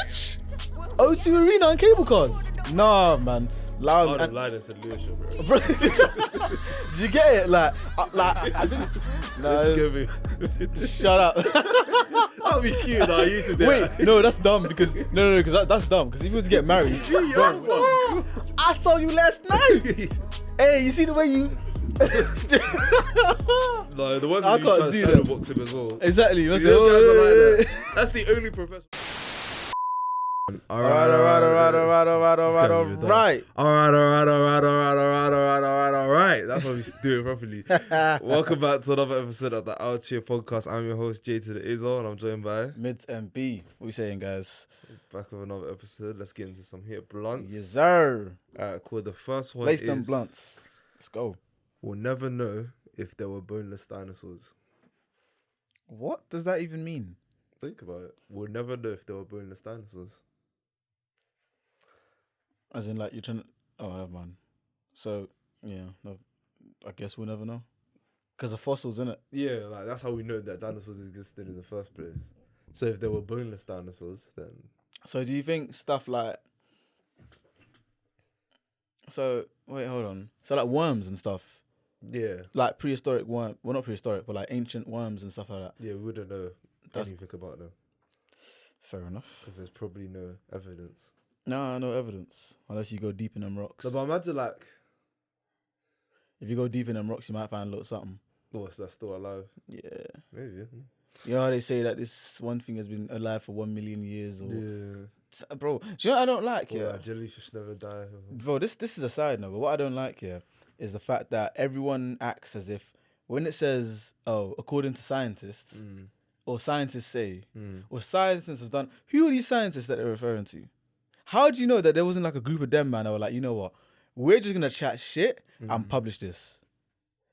Church? O2 Arena and cable cars? Nah, man. Loud. I'd lie and said Lewisham, bro. Bro, do you get it? Like I think. Shut up. That'll be cute. Nah, you to do Wait, no, that's dumb because because that's dumb because if you were to get married, bro, I saw you last night. Hey, you see the way you? No, the ones I you can't try to do shadow that. box him as well. Exactly. You That's, know, guys are like that. That's the only profession. Alright. Alright. That's how we do it properly. Welcome back to another episode of the Out Cheer podcast. I'm your host, Jay to the Izzo, and I'm joined by Mids and B. What we saying, guys? back with another episode. Let's get into some hit blunts. Yes, sir. Alright, cool. The first one Lace is them blunts. Let's go. We'll never know if there were boneless dinosaurs. What does that even mean? Think about it. We'll never know if there were boneless dinosaurs. As in, like, you're trying to... Oh, never mind. So, yeah, no, I guess we'll never know. Because the fossils, innit? Yeah, like that's how we know that dinosaurs existed in the first place. So if there were boneless dinosaurs, then... So do you think stuff like... So, wait, hold on. So, like, worms and stuff. Yeah. Like, prehistoric worm... Well, not prehistoric, but, like, ancient worms and stuff like that. Yeah, we wouldn't know anything about them. Fair enough. Because there's probably no evidence. No evidence. Unless you go deep in them rocks. No, but imagine like... If you go deep in them rocks, you might find a little something. Oh, so that's still alive? Yeah. Maybe. You know how they say that this one thing has been alive for 1 million years? Or Yeah. Bro, do you know what I don't like here? Like jellyfish never die. Bro, this is a side note, but what I don't like here is the fact that everyone acts as if when it says, oh, according to scientists, or scientists say, or scientists have done, who are these scientists that they're referring to? How do you know that there wasn't like a group of them, man, that were like, you know what, we're just going to chat shit and publish this?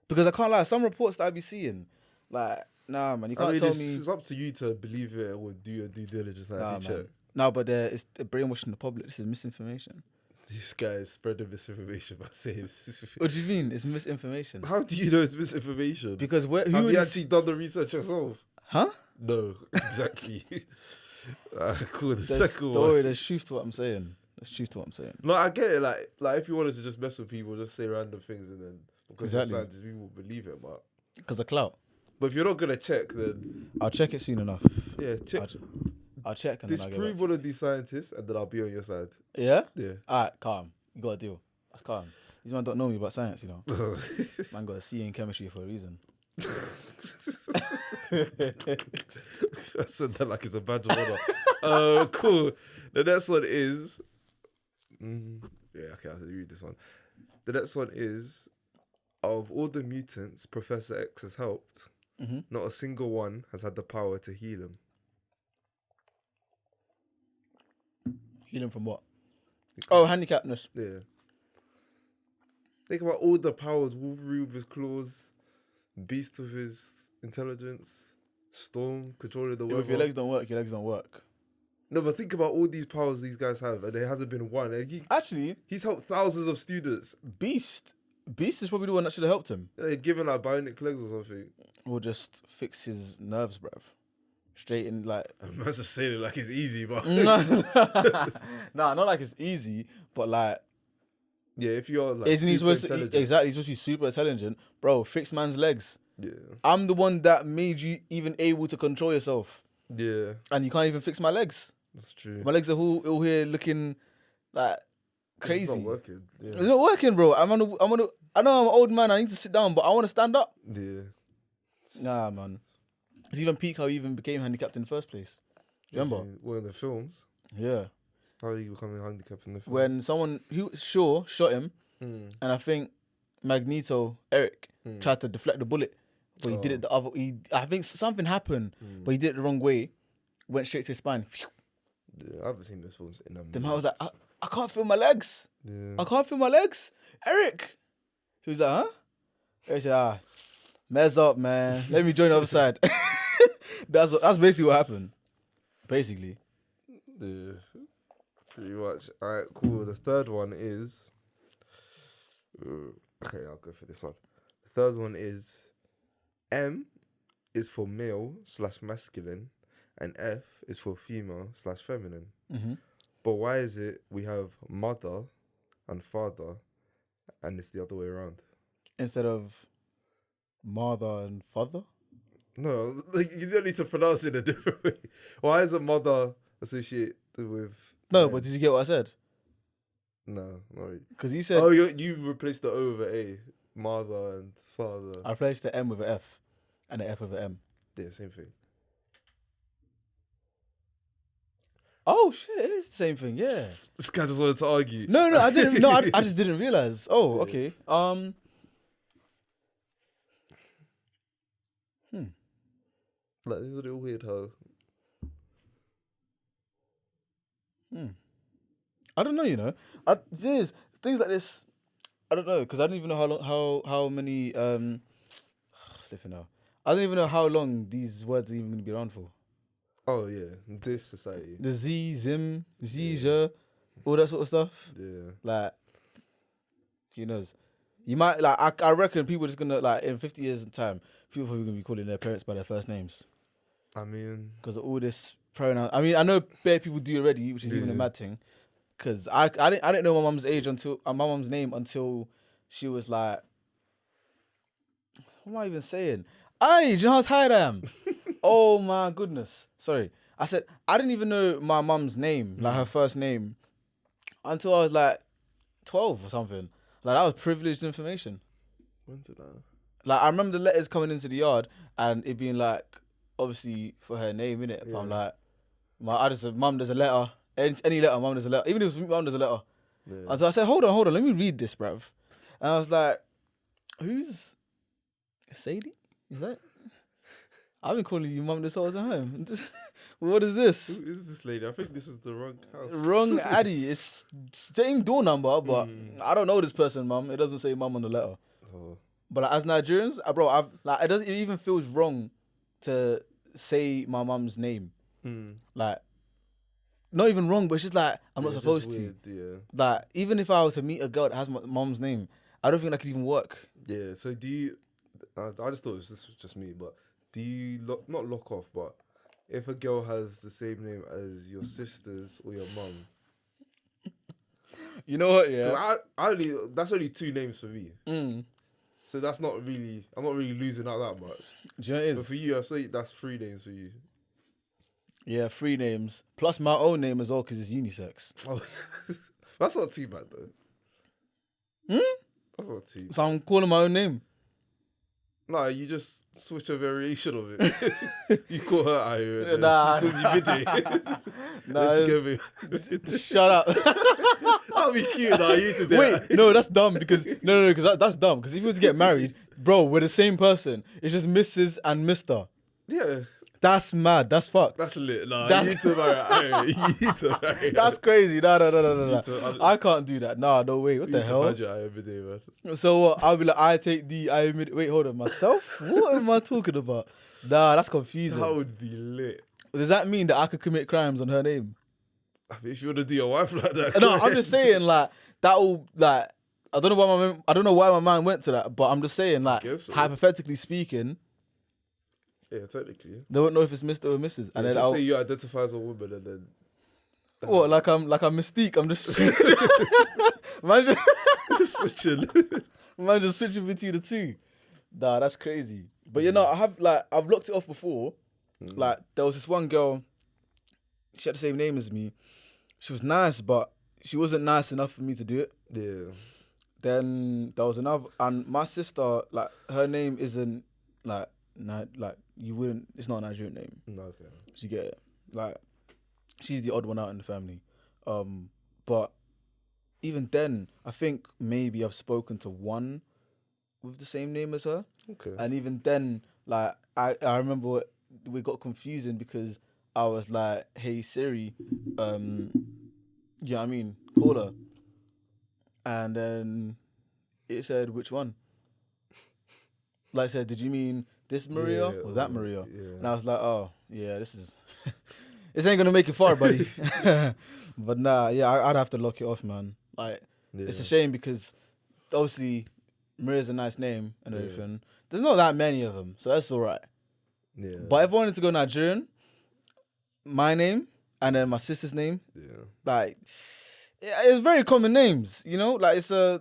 Because I can't lie, some reports that I be seeing, like, nah, man, you can't tell me. It's up to you to believe it or do your due diligence and actually check. No, but it's brainwashing the public. This is misinformation. These guys spreading misinformation by saying this. What do you mean? It's misinformation. How do you know it's misinformation? Because have you actually done the research yourself? Huh? No, exactly. Cool. The second one. There's truth to what I'm saying. No, I get it. Like if you wanted to just mess with people, just say random things and then because you're scientists, people believe it. But because of clout. But if you're not gonna check, then I'll check it soon enough. Yeah, check. I'll check and disprove one of these scientists, and then I'll be on your side. Yeah. Yeah. All right, calm. You got a deal. That's calm. These man don't know me about science, you know. Man got a C in chemistry for a reason. I said that like it's a badge of honor. Cool. The next one is... okay, I'll read this one. The next one is, of all the mutants Professor X has helped, not a single one has had the power to heal him. Heal him from what? Oh, handicapness. Yeah. Think about all the powers. Wolverine with his claws, Beast with his intelligence, Storm controlling the weather. If your legs don't work, your legs don't work. No, but think about all these powers these guys have, and there hasn't been one. And he's helped thousands of students. Beast is probably the one that should have helped him. They're giving like bionic legs or something. Or just fix his nerves, bruv. Straight in, like... I'm not just saying it like it's easy, but... Nah, not like it's easy, but like... Yeah, if you're like isn't he super supposed to... intelligent. Exactly, he's supposed to be super intelligent. Bro, fix man's legs. Yeah. I'm the one that made you even able to control yourself. Yeah. And you can't even fix my legs. That's true. My legs are all here looking like crazy. It's not working. Yeah. It's not working, bro. I know I'm an old man. I need to sit down, but I want to stand up. Yeah. Nah, man. It's even peak how he even became handicapped in the first place. Do you remember? Well, in the films. Yeah. How are you becoming handicapped in the film? When someone Shaw shot him, and I think Magneto Eric tried to deflect the bullet, but he did it the other. I think something happened, but he did it the wrong way. Went straight to his spine. Yeah, I haven't seen those films in a The man was like, I can't feel my legs. Yeah. I can't feel my legs. Eric. He was like, huh? Eric said, mess up, man. Let me join the other side. That's basically what happened. Basically. Yeah. Pretty much. All right, cool. The third one is... okay, I'll go for this one. The third one is... M is for male/masculine, and F is for female/feminine. Mm-hmm. But why is it we have mother and father, and it's the other way around? Instead of mother and father? No, like you don't need to pronounce it a different way. Why is a mother associated with? No, but did you get what I said? No, not really. Because you said... Oh, you replaced the O with a. Mother and father. I replaced the M with an F and the F with an M. Yeah, same thing. Oh, shit, it is the same thing, yeah. This guy just wanted to argue. No, I didn't. No, I just didn't realize. Oh, Yeah. okay. Like, isn't it weird how? I don't know. You know, things like this. I don't know because I don't even know how many flipping out. I don't even know how long these words are even going to be around for. Oh yeah, this society. The Z, Zim, Zija, all that sort of stuff. Yeah. Like, who knows? You might like. I reckon people are just gonna like in 50 years in time, people are probably gonna be calling their parents by their first names. I mean, because of all this pronoun. I mean, I know bare people do already, which is even a mad thing. Because I didn't know my mum's age until my mum's name until she was like, what am I even saying? Aye, do you know how tired I am? Oh my goodness. Sorry. I said I didn't even know my mum's name, like her first name, until I was like 12 or something. Like that was privileged information. When did that? Like I remember the letters coming into the yard and it being like, obviously for her name, innit? But I'm like, I just said, Mum, there's a letter. Any letter, Mum, there's a letter. Even if it's Mum, there's a letter. Yeah. And so I said, hold on, let me read this, bruv. And I was like, who's Sadie? Is that? I've been calling you Mum this whole time. What is this? Who is this lady? I think this is the wrong house. Wrong Addy. It's same door number, but I don't know this person, Mum. It doesn't say Mum on the letter. Oh. But like, as Nigerians, bro, it even feels wrong to say my mum's name. Like, not even wrong, but it's just like I'm not supposed to. Yeah. Like, even if I was to meet a girl that has my mum's name, I don't think that could even work. Yeah. So do you? I just thought this was just me, but do you not lock off? But if a girl has the same name as your sisters or your mum, you know what? Yeah. That's only 2 names for me. So that's not really. I'm not really losing out that much. Do you know what it is? But for you, I say that's 3 names for you. Yeah, 3 names plus my own name as well because it's unisex. Oh, that's not too bad though. That's not too. So I'm calling my own name. Nah, you just switch a variation of it. You call her Ayo. Nah, because you bid it. Nah, together. Shut up. That'll be cute. Nah, you to do Wait, that. no, that's dumb because because that's dumb because if you were to get married, bro, we're the same person. It's just Mrs. and Mr. Yeah. That's mad. That's fucked. That's lit. Nah, you need to marry Ayo. You need to marry her. That's crazy. No. I can't do that. Nah, no way. What the hell? You every day, man. So I'll be like, I take the I admit. Wait, hold on. Myself? What am I talking about? Nah, that's confusing. That would be lit. Does that mean that I could commit crimes on her name? I mean, if you want to do your wife like that. No, I'm just saying like that will like I don't know why my mind went to that, but I'm just saying like hypothetically speaking. Yeah, technically. They won't know if it's Mr. or Mrs. And then just say you identify as a woman and then. What? Like I'm Mystique. I'm just. Imagine switching. Imagine switching between the two. Nah, that's crazy. But I've locked it off before. Like there was this one girl. She had the same name as me. She was nice, but she wasn't nice enough for me to do it. Yeah. Then there was another, and my sister, like her name isn't like you wouldn't. It's not a Nigerian name. No, okay. You get it. Like she's the odd one out in the family. But even then, I think maybe I've spoken to one with the same name as her. Okay. And even then, like I remember we got confusing because I was like, "Hey Siri, yeah, I mean, call her." And then it said, "Which one?" Like I said, "Did you mean this Maria or that Maria?" Yeah. And I was like, "Oh, yeah, this ain't gonna make it far, buddy." But nah, yeah, I'd have to lock it off, man. Like, it's a shame because obviously Maria's a nice name and everything. There's not that many of them, so that's all right. Yeah. But if I wanted to go Nigerian, my name and then my sister's name. Yeah. Like, it's very common names, you know? Like, it's I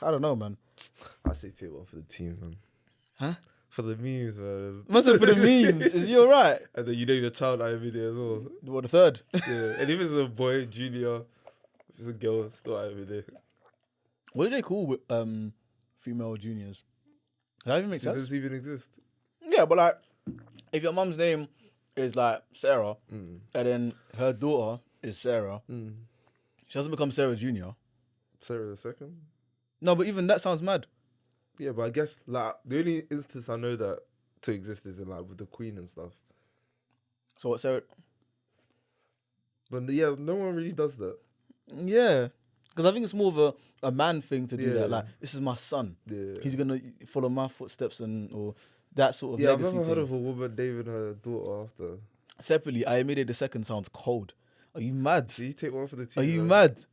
don't know, man. I say take one for the team, man. Huh? For the memes, man. Must have for the memes. Is he alright? And then you name your child every day as well. What, the third? Yeah. And if it's a boy, junior, if it's a girl, still every day. What do they call with female juniors? Does that even make sense? Does this even exist? Yeah, but like, if your mum's name is like Sarah, and then her daughter is Sarah, she doesn't become Sarah Junior. Sarah the second? No, but even that sounds mad. Yeah, but I guess like the only instance I know that to exist is in like with the Queen and stuff. So what, Sarah? But yeah, no one really does that. Yeah, because I think it's more of a man thing to do Yeah. that. Like, this is my son. Yeah. He's gonna follow my footsteps or that sort of Yeah, I've legacy never heard thing. of a woman naming her daughter after. Separately, I admitted the second sounds cold. Are you mad? Do you take one for the team? Are you man? mad?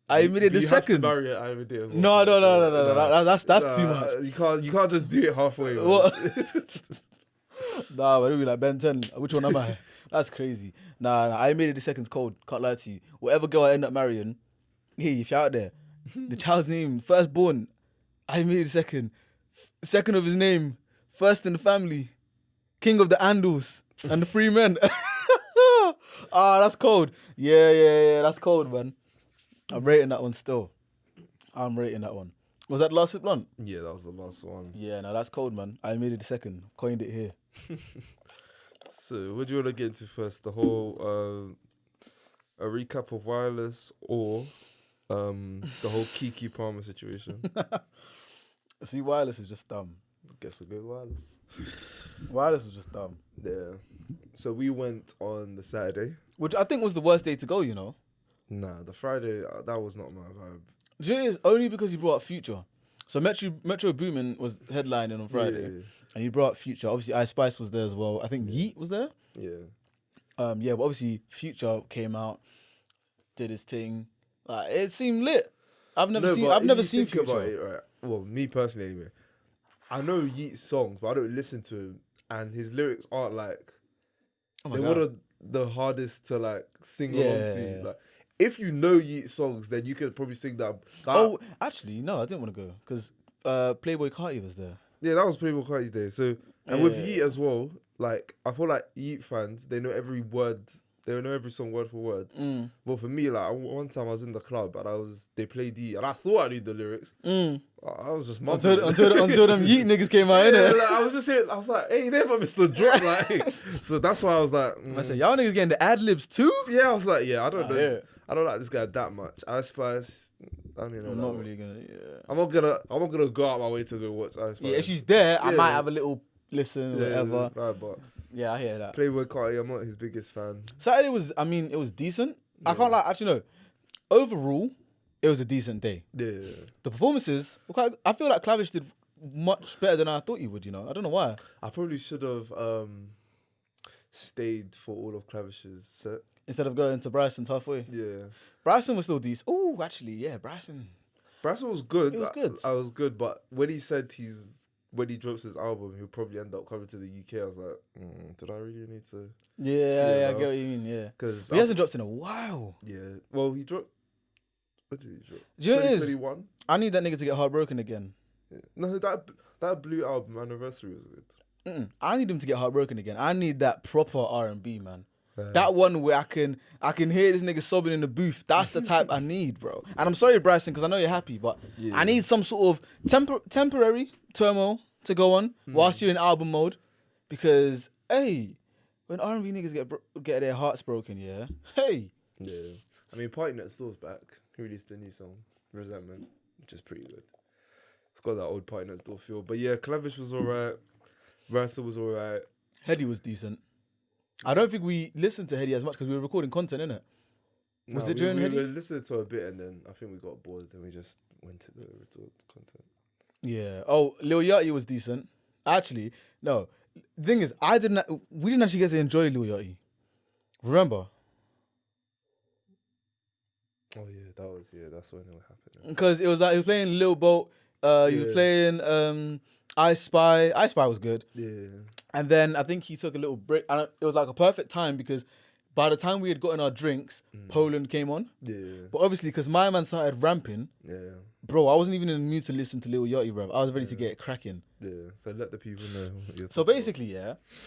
I admitted the You have to second. marry her every day as well. No. That's too much. You can't just do it halfway. Man. What? Nah, but it'll be like Ben 10. Which one am I? That's crazy. Nah, I admitted the second's cold. Can't lie to you. Whatever girl I end up marrying, hey, if you're out there, the child's name, firstborn, I admitted the second. Second of his name, first in the family, king of the Andals and the free men. That's cold. Yeah, that's cold, man. I'm rating that one still. I'm rating that one. Was that the last blunt? Yeah, that was the last one. Yeah, no, that's cold, man. I made it the second. Coined it here. So, what do you want to get into first? The whole a recap of Wireless or the whole Kiki Palmer situation? See, Wireless is just dumb. Guess we'll go Wireless. Wireless was just dumb. Yeah. So we went on the Saturday. Which I think was the worst day to go, you know? Nah, the Friday, that was not my vibe. Do you know what it is? Only because he brought up Future. So Metro Boomin was headlining on Friday. Yeah. And he brought up Future. Obviously, Ice Spice was there as well. I think Yeet was there. Yeah. Yeah, but obviously Future came out, did his thing. It seemed lit. I've never seen Future. About it, right? Well, me personally, anyway. I know Yeet's songs, but I don't listen to him, and his lyrics aren't like Oh my they're God. one of the hardest to like sing Yeah. along to. Like, if you know Yeet's songs, then you could probably sing that. Oh, actually, no, I didn't want to go because Playboy Carti was there. Yeah, that was Playboy Carti's day. So, and with Yeah. Yeet as well, like I feel like Yeet fans, they know every word, they know every song word for word. But for me, like one time I was in the club and they played Yeet, and I thought I knew the lyrics. I was just mumbling. Until them Yeet niggas came out, Yeah, innit? like, I was just saying, I was like, hey, never Mr. Drop, like. So that's why I was like, I said, y'all niggas getting the ad libs too? yeah, I was like, yeah, I don't know. Yeah. I don't like this guy that much. Ice Spice, I don't even know. I'm that not one. really gonna. Yeah. I'm not gonna go out my way to go watch Ice Spice. Yeah, if she's there, I Yeah. might have a little listen or whatever. Right, but Yeah, I hear that. Playboy Carti, I'm not his biggest fan. Saturday was, it was decent. I can't lie, actually no. Overall, it was a decent day. Yeah. The performances, I feel like Clavish did much better than I thought he would, you know? I don't know why. I probably should have stayed for all of Clavish's set. Instead of going to Bryson's halfway. Yeah. Bryson was still decent. Oh, actually, yeah, Bryson. Bryson was good. It was good. I was good, but when he said when he drops his album, he'll probably end up coming to the UK, I was like, did I really need to? Yeah, I get what you mean, yeah. Because He hasn't dropped in a while. Yeah. Well, he dropped. What did he drop? Do you know what it is? 2021. I need that nigga to get heartbroken again. Yeah. No, that Blue album Anniversary was good. I need him to get heartbroken again. I need that proper R&B, man. Yeah. That one where I can hear this nigga sobbing in the booth. That's the type I need, bro. And I'm sorry, Bryson, because I know you're happy, but I need some sort of temporary turmoil to go on whilst you're in album mode. Because, hey, when R&B niggas get their hearts broken, yeah, hey. Yeah. I mean, Party Next Door's back. He released a new song, Resentment, which is pretty good. It's got that old Party Next Door feel. But yeah, Clavish was alright. Versa was alright. Hetty was decent. I don't think we listened to Hetty as much because we were recording content, innit? Was it during we Hetty? We listened to a bit and then I think we got bored and we just went to the record content. Yeah. Oh, Lil Yachty was decent. Actually, no. The thing is, we didn't actually get to enjoy Lil Yachty. Remember? Oh yeah, that's when it happened. Because it was like he was playing Lil Boat. He was playing I Spy. I Spy was good. Yeah. And then I think he took a little break. And it was like a perfect time because by the time we had gotten our drinks, Poland came on. Yeah. But obviously, because my man started ramping, bro, I wasn't even in the mood to listen to Lil Yachty, bro. I was ready to get it cracking. Yeah. So let the people know. What you're So talking basically,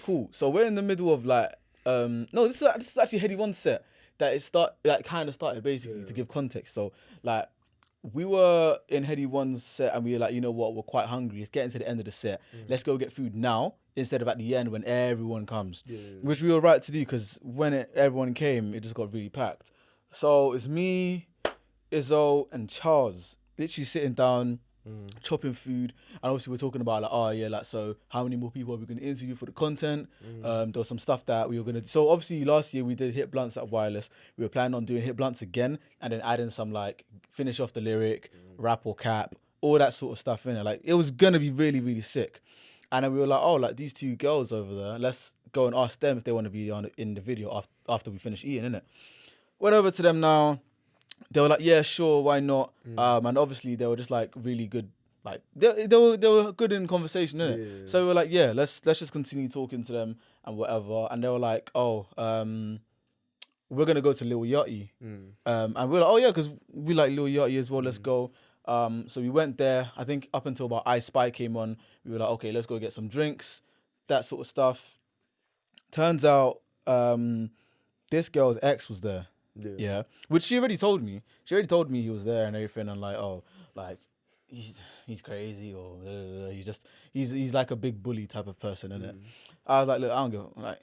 cool. So we're in the middle of like, no, this is actually Heady One's set that kind of started basically to give context. So like, we were in Heady One's set and we were like, you know what, we're quite hungry. It's getting to the end of the set. Let's go get food now instead of at the end when everyone comes. Which we were right to do because when everyone came, it just got really packed. So it's me, Izzo, and Charles literally sitting down, chopping food. And obviously we're talking about like, oh yeah, like, so how many more people are we going to interview for the content? There was some stuff that we were going to do. So obviously last year we did Hit Blunts at Wireless. We were planning on doing Hit Blunts again and then adding some like finish off the lyric, rap or cap, all that sort of stuff in it. Like it was going to be really, really sick. And then we were like, oh, like these two girls over there, let's go and ask them if they want to be in the video after we finish eating, innit? Went over to them now. They were like, yeah, sure, why not? And obviously they were just like really good. Like they were good in conversation, innit? Yeah. So we were like, yeah, let's just continue talking to them and whatever. And they were like, oh, we're gonna go to Lil Yachty. And we were like, oh yeah, because we like Lil Yachty as well. Let's go. So we went there. I think up until about I Spy came on, we were like, okay, let's go get some drinks, that sort of stuff. Turns out, this girl's ex was there. Yeah. Which she already told me. She already told me he was there and everything, and like, oh, like he's crazy or he's like a big bully type of person, innit? I was like, look, I don't give like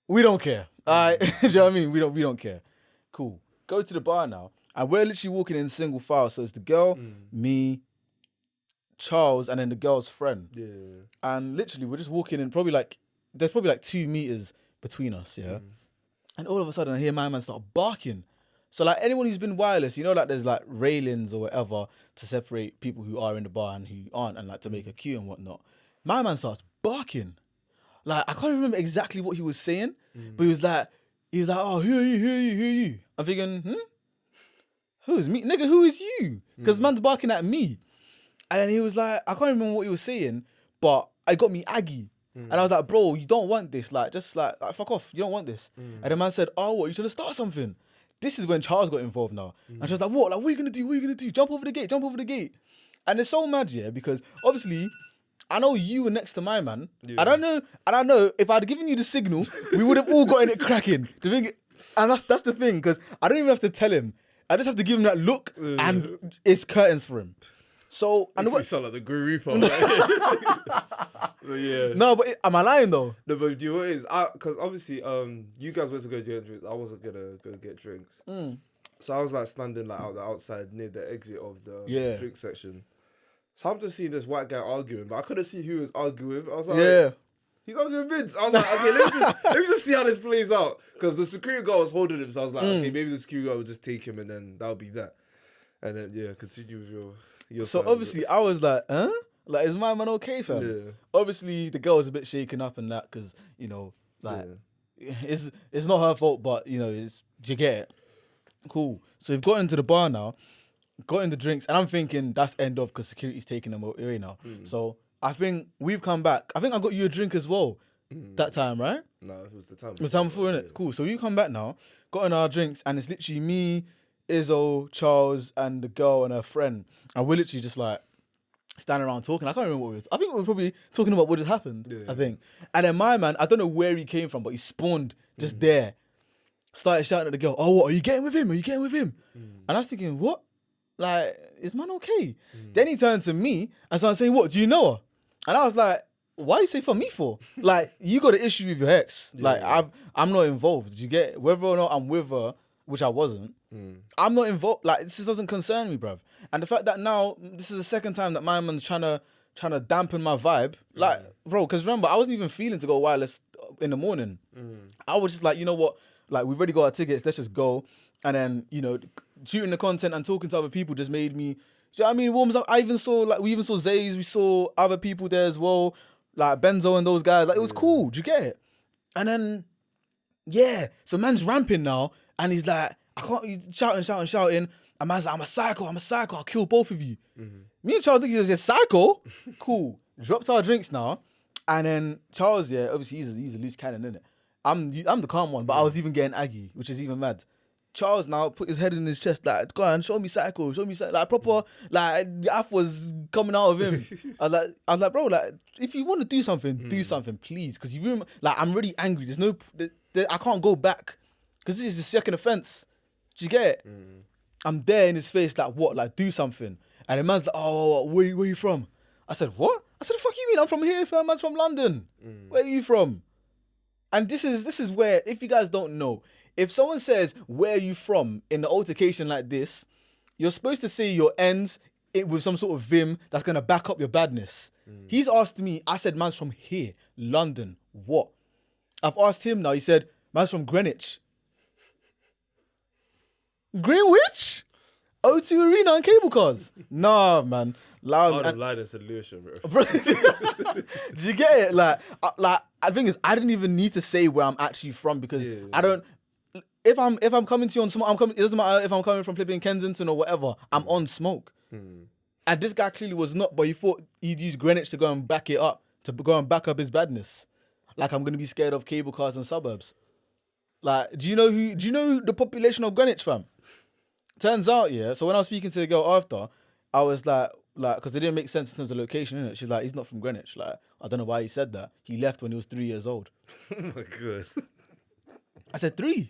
we don't care. Alright. Do you know what I mean? We don't care. Cool. Go to the bar now. And we're literally walking in single file. So it's the girl, me, Charles, and then the girl's friend. Yeah. And literally we're just walking in there's probably like 2 meters between us, yeah? And all of a sudden I hear my man start barking. So like anyone who's been Wireless, you know, like there's like railings or whatever to separate people who are in the bar and who aren't, and like to make a queue and whatnot. My man starts barking. Like I can't remember exactly what he was saying, but he was like, oh, who are you? I'm thinking, who is me? Nigga, who is you? Because man's barking at me. And then he was like, I can't remember what he was saying, but it got me aggy. And I was like, bro, you don't want this. Like, just like fuck off. You don't want this. And the man said, oh, what, you trying to start something? This is when Charles got involved now. And she was like, what? Like, what are you going to do? What are you going to do? Jump over the gate. And it's so mad, yeah, because obviously, I know you were next to my man. Yeah. I don't know if I'd given you the signal, we would have all gotten it cracking. And that's the thing, because I don't even have to tell him. I just have to give him that look, and it's curtains for him. So, and you sound like the Guru Reaper. Yeah. No, but am I lying though? No, but do you know what it is? Because obviously, you guys went to go get drinks. I wasn't gonna go get drinks. So I was like standing like outside near the exit of the drink section. So I'm just seeing this white guy arguing, but I couldn't see who he was arguing with. I was like, he's arguing with Vince. I was like, okay, let me just see how this plays out. Because the security guard was holding him, so I was like, okay, maybe the security guard will just take him and then that'll be that. And then continue with your So obviously I was like, huh? Like, is my man okay, fam? Yeah. Obviously the girl was a bit shaken up and that, because, you know, like, it's not her fault, but, you know, do you get it? Cool. So we've got into the bar now, got in the drinks, and I'm thinking that's end of, because security's taking them away now. So I think we've come back. I think I got you a drink as well that time, right? No, it was the time. It was the time before, innit? Cool. So we come back now, got in our drinks, and it's literally me, Izzo, Charles, and the girl and her friend. And we're literally just like standing around talking. I can't remember what we were. I think we were probably talking about what just happened. I think. And then my man, I don't know where he came from, but he spawned just there. Started shouting at the girl, oh, what, are you getting with him? And I was thinking, what? Like, is man okay? Then he turned to me and started saying, what, do you know her? And I was like, why you say for me for? Like, you got an issue with your ex. Like, I'm not involved. Did you get it? Whether or not I'm with her, which I wasn't, I'm not involved. Like, this doesn't concern me, bruv. And the fact that now, this is the second time that my man's trying to dampen my vibe. Like, bro, because remember, I wasn't even feeling to go Wireless in the morning. I was just like, you know what? Like, we've already got our tickets. Let's just go. And then, you know, shooting the content and talking to other people just made me, you know what I mean? Warms up. We even saw Zays. We saw other people there as well. Like Benzo and those guys. Like, it was cool. Do you get it? And then, so man's ramping now. And he's like, he's shouting. And man's like, I'm a psycho. I'll kill both of you. Me and Charles think he was just psycho. Cool. Dropped our drinks now. And then Charles, obviously he's a loose cannon, innit? I'm the calm one, but I was even getting aggy, which is even mad. Charles now put his head in his chest, like, go on, show me psycho, like proper, like the F was coming out of him. I was like, bro, like if you want to do something, please, because you like I'm really angry. There's no, I can't go back, because this is the second offense. Do you get it? I'm there in his face, like what, like do something, and the man's like, oh, where you from? I said, what? I said, the fuck you mean? I'm from here, fam. Man's from London. Where are you from? And this is where, if you guys don't know, if someone says, where are you from, in the altercation like this, you're supposed to say your ends with some sort of vim that's going to back up your badness. He's asked me, I said, man's from here, London. What? I've asked him now, he said, man's from Greenwich. Greenwich? O2 Arena and cable cars? Nah, man. Loud. I would have lied and said Lewisham, bro. Bro, do you get it? Like, I think is I didn't even need to say where I'm actually from, because I don't. If I'm coming to you on smoke, it doesn't matter if I'm coming from flipping Kensington or whatever. I'm on smoke, and this guy clearly was not. But he thought he'd use Greenwich to go and back it up, to go and back up his badness. Like I'm gonna be scared of cable cars and suburbs. Like, do you know the population of Greenwich, fam? Turns out, yeah. So when I was speaking to the girl after, I was like, because it didn't make sense in terms of location, innit? She's like, he's not from Greenwich. Like, I don't know why he said that. He left when he was 3 years old. Oh my God. I said 3.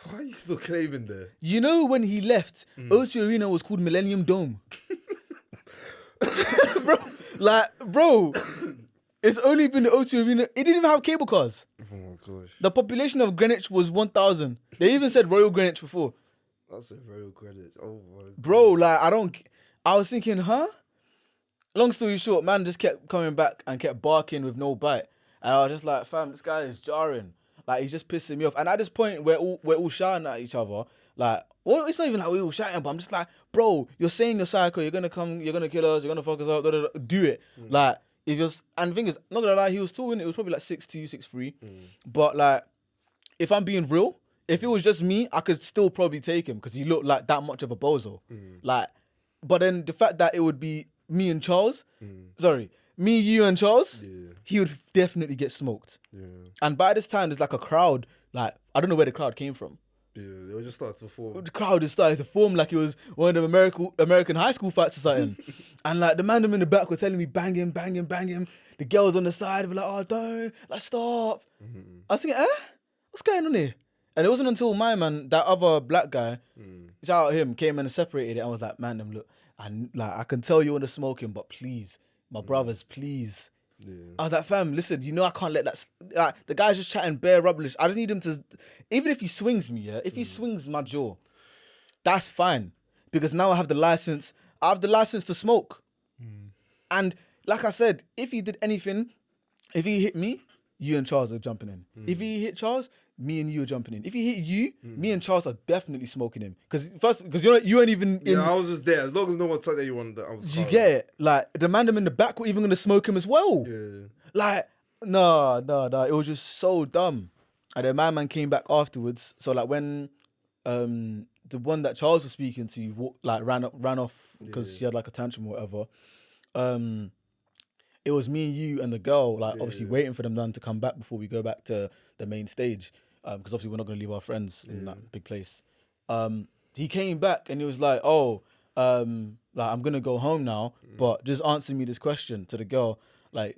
Why are you still claiming there? You know when he left, O2 Arena was called Millennium Dome. bro, it's only been the O2 Arena. It didn't even have cable cars. Oh my gosh. The population of Greenwich was 1,000. They even said Royal Greenwich before. That's a Royal Greenwich. Oh my God. Bro, like I was thinking, huh? Long story short, man just kept coming back and kept barking with no bite. And I was just like, fam, this guy is jarring. Like, he's just pissing me off. And at this point, we're all shouting at each other. Like, well, it's not even like we're all shouting, but I'm just like, bro, you're saying you're psycho, you're gonna come, you're gonna kill us, you're gonna fuck us up, do it. Like, it just, and the thing is, not gonna lie, he was tall, it was probably like 6'2", 6'3". But like, if I'm being real, if it was just me, I could still probably take him, because he looked like that much of a bozo. Like, but then the fact that it would be me and Charles, me, you, and Charles, he would definitely get smoked. Yeah. And by this time, there's like a crowd. Like, I don't know where the crowd came from. Yeah, they were just starting to form. The crowd is starting to form like it was one of them American high school fights or something. And like the man in the back was telling me, bang him, bang him, bang him. The girls on the side were like, oh, don't, like, stop. I was thinking, what's going on here? And it wasn't until my man, that other black guy, shout out him, came and separated it. I was like, man, look, I can tell you want to smoke him, but please, my brothers, please. Yeah. I was like, fam, listen, you know I can't let that... Like, the guy's just chatting bare rubbish. I just need him to... Even if he swings me, if he swings my jaw, that's fine. Because now I have the license. I have the license to smoke. And like I said, if he did anything, if he hit me, you and Charles are jumping in. If he hit Charles, me and you are jumping in. If he hit you, me and Charles are definitely smoking him. Because you weren't even in... Yeah, I was just there. As long as no one told you on that, I was... Did you get it? Like, the man in the back were even going to smoke him as well. Yeah. Like, no. It was just so dumb. And then my man came back afterwards. So, like, when the one that Charles was speaking to, like, ran off because she had, like, a tantrum or whatever, it was me and you and the girl, like, obviously waiting for them then to come back before we go back to the main stage. Because obviously we're not going to leave our friends in that big place. He came back and he was like, like, I'm going to go home now, but just answer me this question to the girl. Like,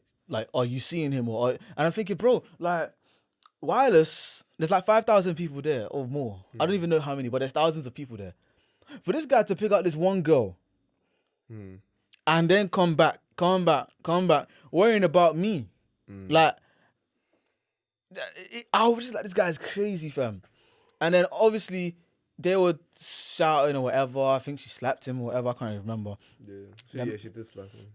are you seeing him? And I'm thinking, bro, like, Wireless, there's like 5,000 people there or more. I don't even know how many, but there's thousands of people there. For this guy to pick out this one girl and then come back, worrying about me. Like, I was just like, this guy's crazy, fam. And then obviously they were shouting or whatever. I think she slapped him or whatever. I can't even remember. Yeah, she did slap him.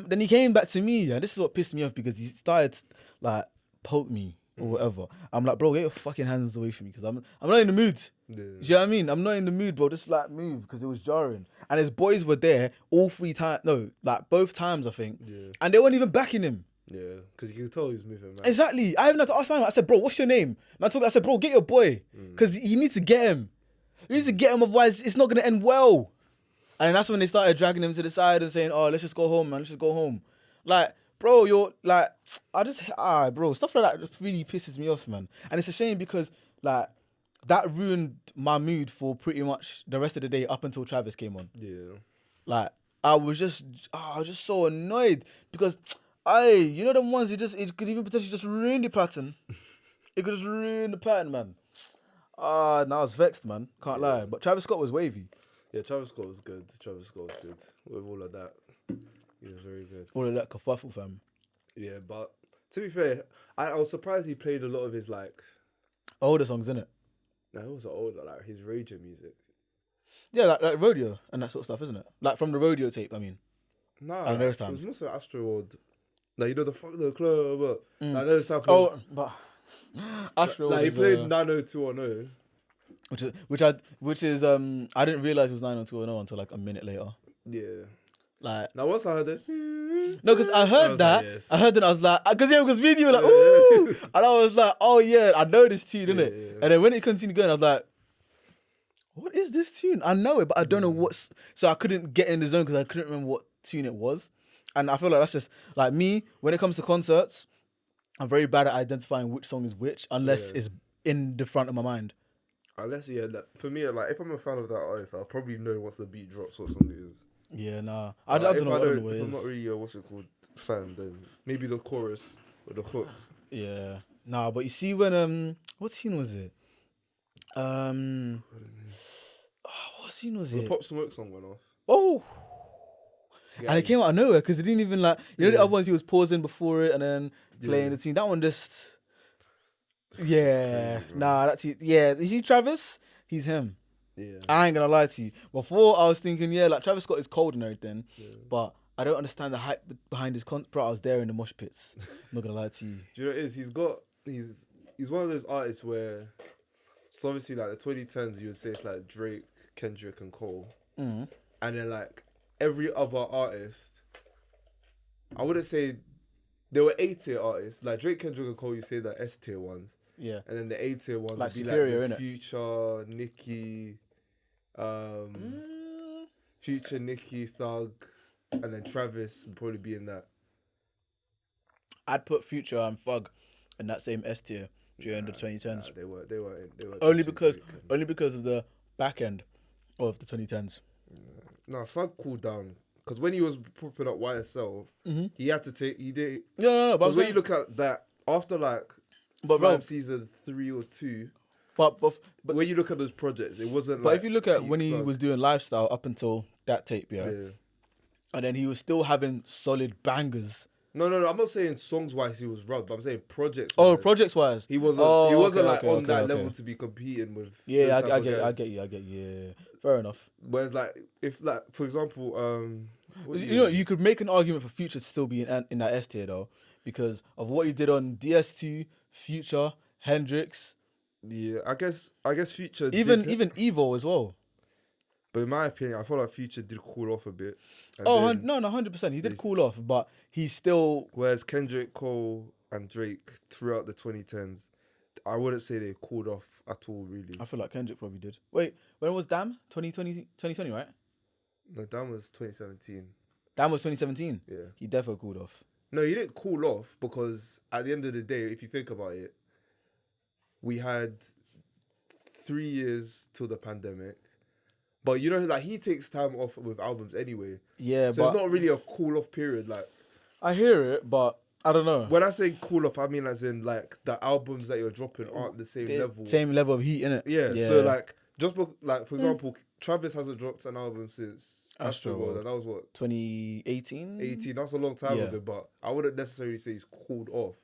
Then he came back to me, and this is what pissed me off, because he started like poke me or whatever. I'm like, bro, get your fucking hands away from me, because I'm not in the mood. Yeah. Do you know what I mean? I'm not in the mood, bro. Just like move, because it was jarring. And his boys were there all 3 times. No, like both times, I think. Yeah. And they weren't even backing him. Yeah, because you could tell he was moving, man. Exactly. I even had to ask my man. I said, bro, what's your name? Man told me, I said, bro, get your boy, because you need to get him. You need to get him, otherwise it's not going to end well. And that's when they started dragging him to the side and saying, oh, let's just go home, man. Let's just go home. Like, bro, you're like, bro, stuff like that just really pisses me off, man. And it's a shame because like that ruined my mood for pretty much the rest of the day up until Travis came on. Yeah. Like I was just so annoyed because you know them ones it could even potentially just ruin the pattern. It could just ruin the pattern, man. Now I was vexed, man. Can't lie. But Travis Scott was wavy. Yeah, Travis Scott was good. With all of that. He was very good. All of that kerfuffle, fam. Yeah, but to be fair, I was surprised he played a lot of his like older songs, innit? No, it was older, like his Rager music. Yeah, like rodeo and that sort of stuff, isn't it? Like from the rodeo tape, I mean. No, like those times. It was mostly Astro World. Like, you know, the fuck the club. Like those type of. But Astro like he played 90210. Which is I didn't realize it was 90210 until like a minute later. Yeah. Like now once I heard it. No, because I heard that. Yes. I heard that. I was like, because me and you were like, ooh, and I was like, oh yeah, I know this tune, innit? Yeah. And then when it continued going, I was like, what is this tune? I know it, but I don't know what's. So I couldn't get in the zone because I couldn't remember what tune it was. And I feel like that's just like me. When it comes to concerts, I'm very bad at identifying which song is which, unless it's in the front of my mind. Unless for me, like if I'm a fan of that artist, I'll probably know once the beat drops what song it is. Yeah, nah. I don't know what it is. If I'm not really a fan, then maybe the chorus or the hook. Yeah, nah. But you see when what tune was it? What scene was it? The Pop Smoke song went off. Oh. Yeah, and it came out of nowhere because they didn't even like, you know, the other ones he was pausing before it and then playing the tune. That one just, crazy, that's it. Yeah, you see Travis? He's him. Yeah. I ain't gonna lie to you. Before I was thinking, like Travis Scott is cold and everything, but I don't understand the hype behind his bro, I was there in the mosh pits. I'm not gonna lie to you. Do you know what it is? He's one of those artists where, so obviously like the 2010s, you would say it's like Drake, Kendrick, and Cole, and then like every other artist, I wouldn't say they were A-tier artists. Like Drake, Kendrick, and Cole, you say the S-tier ones. Yeah. And then the A-tier ones like would be Superior, like the Future, Nicki, Future, Nicki, Thug, and then Travis would probably be in that. I'd put Future and Thug in that same S-tier during the 2010s. They were only because of the back end of the 2010s. No, Thug cooled down because when he was popping up YSL, he had to take. He did. No. But when you look at that after like Slime season 3 or 2, but when you look at those projects, it wasn't. But if you look at when he was doing Lifestyle up until that tape, and then he was still having solid bangers. No. I'm not saying songs wise he was rubbed, but I'm saying projects. Oh, projects wise, he wasn't. He wasn't on that level to be competing with. Yeah, I get you. Yeah, fair enough. Whereas, like, if like for example, you could make an argument for Future to still be in that S tier though, because of what he did on DS2, Future, Hendrix. Yeah, I guess Future even Evo as well. But in my opinion, I feel like Future did cool off a bit. No, 100%. He did cool off, but he's still... Whereas Kendrick, Cole, and Drake throughout the 2010s, I wouldn't say they cooled off at all, really. I feel like Kendrick probably did. Wait, when was Damn? 2020, right? No, Damn was 2017. Damn was 2017? Yeah. He definitely cooled off. No, he didn't cool off because at the end of the day, if you think about it, we had 3 years till the pandemic. But you know, like he takes time off with albums anyway. Yeah, so it's not really a cool off period. Like I hear it, but I don't know. When I say cool off, I mean as in like the albums that you're dropping aren't the same level. Same level of heat, innit? Yeah. So like like for example, Travis hasn't dropped an album since Astro World, and that was what 2018. 18. That's a long time ago, but I wouldn't necessarily say he's cooled off.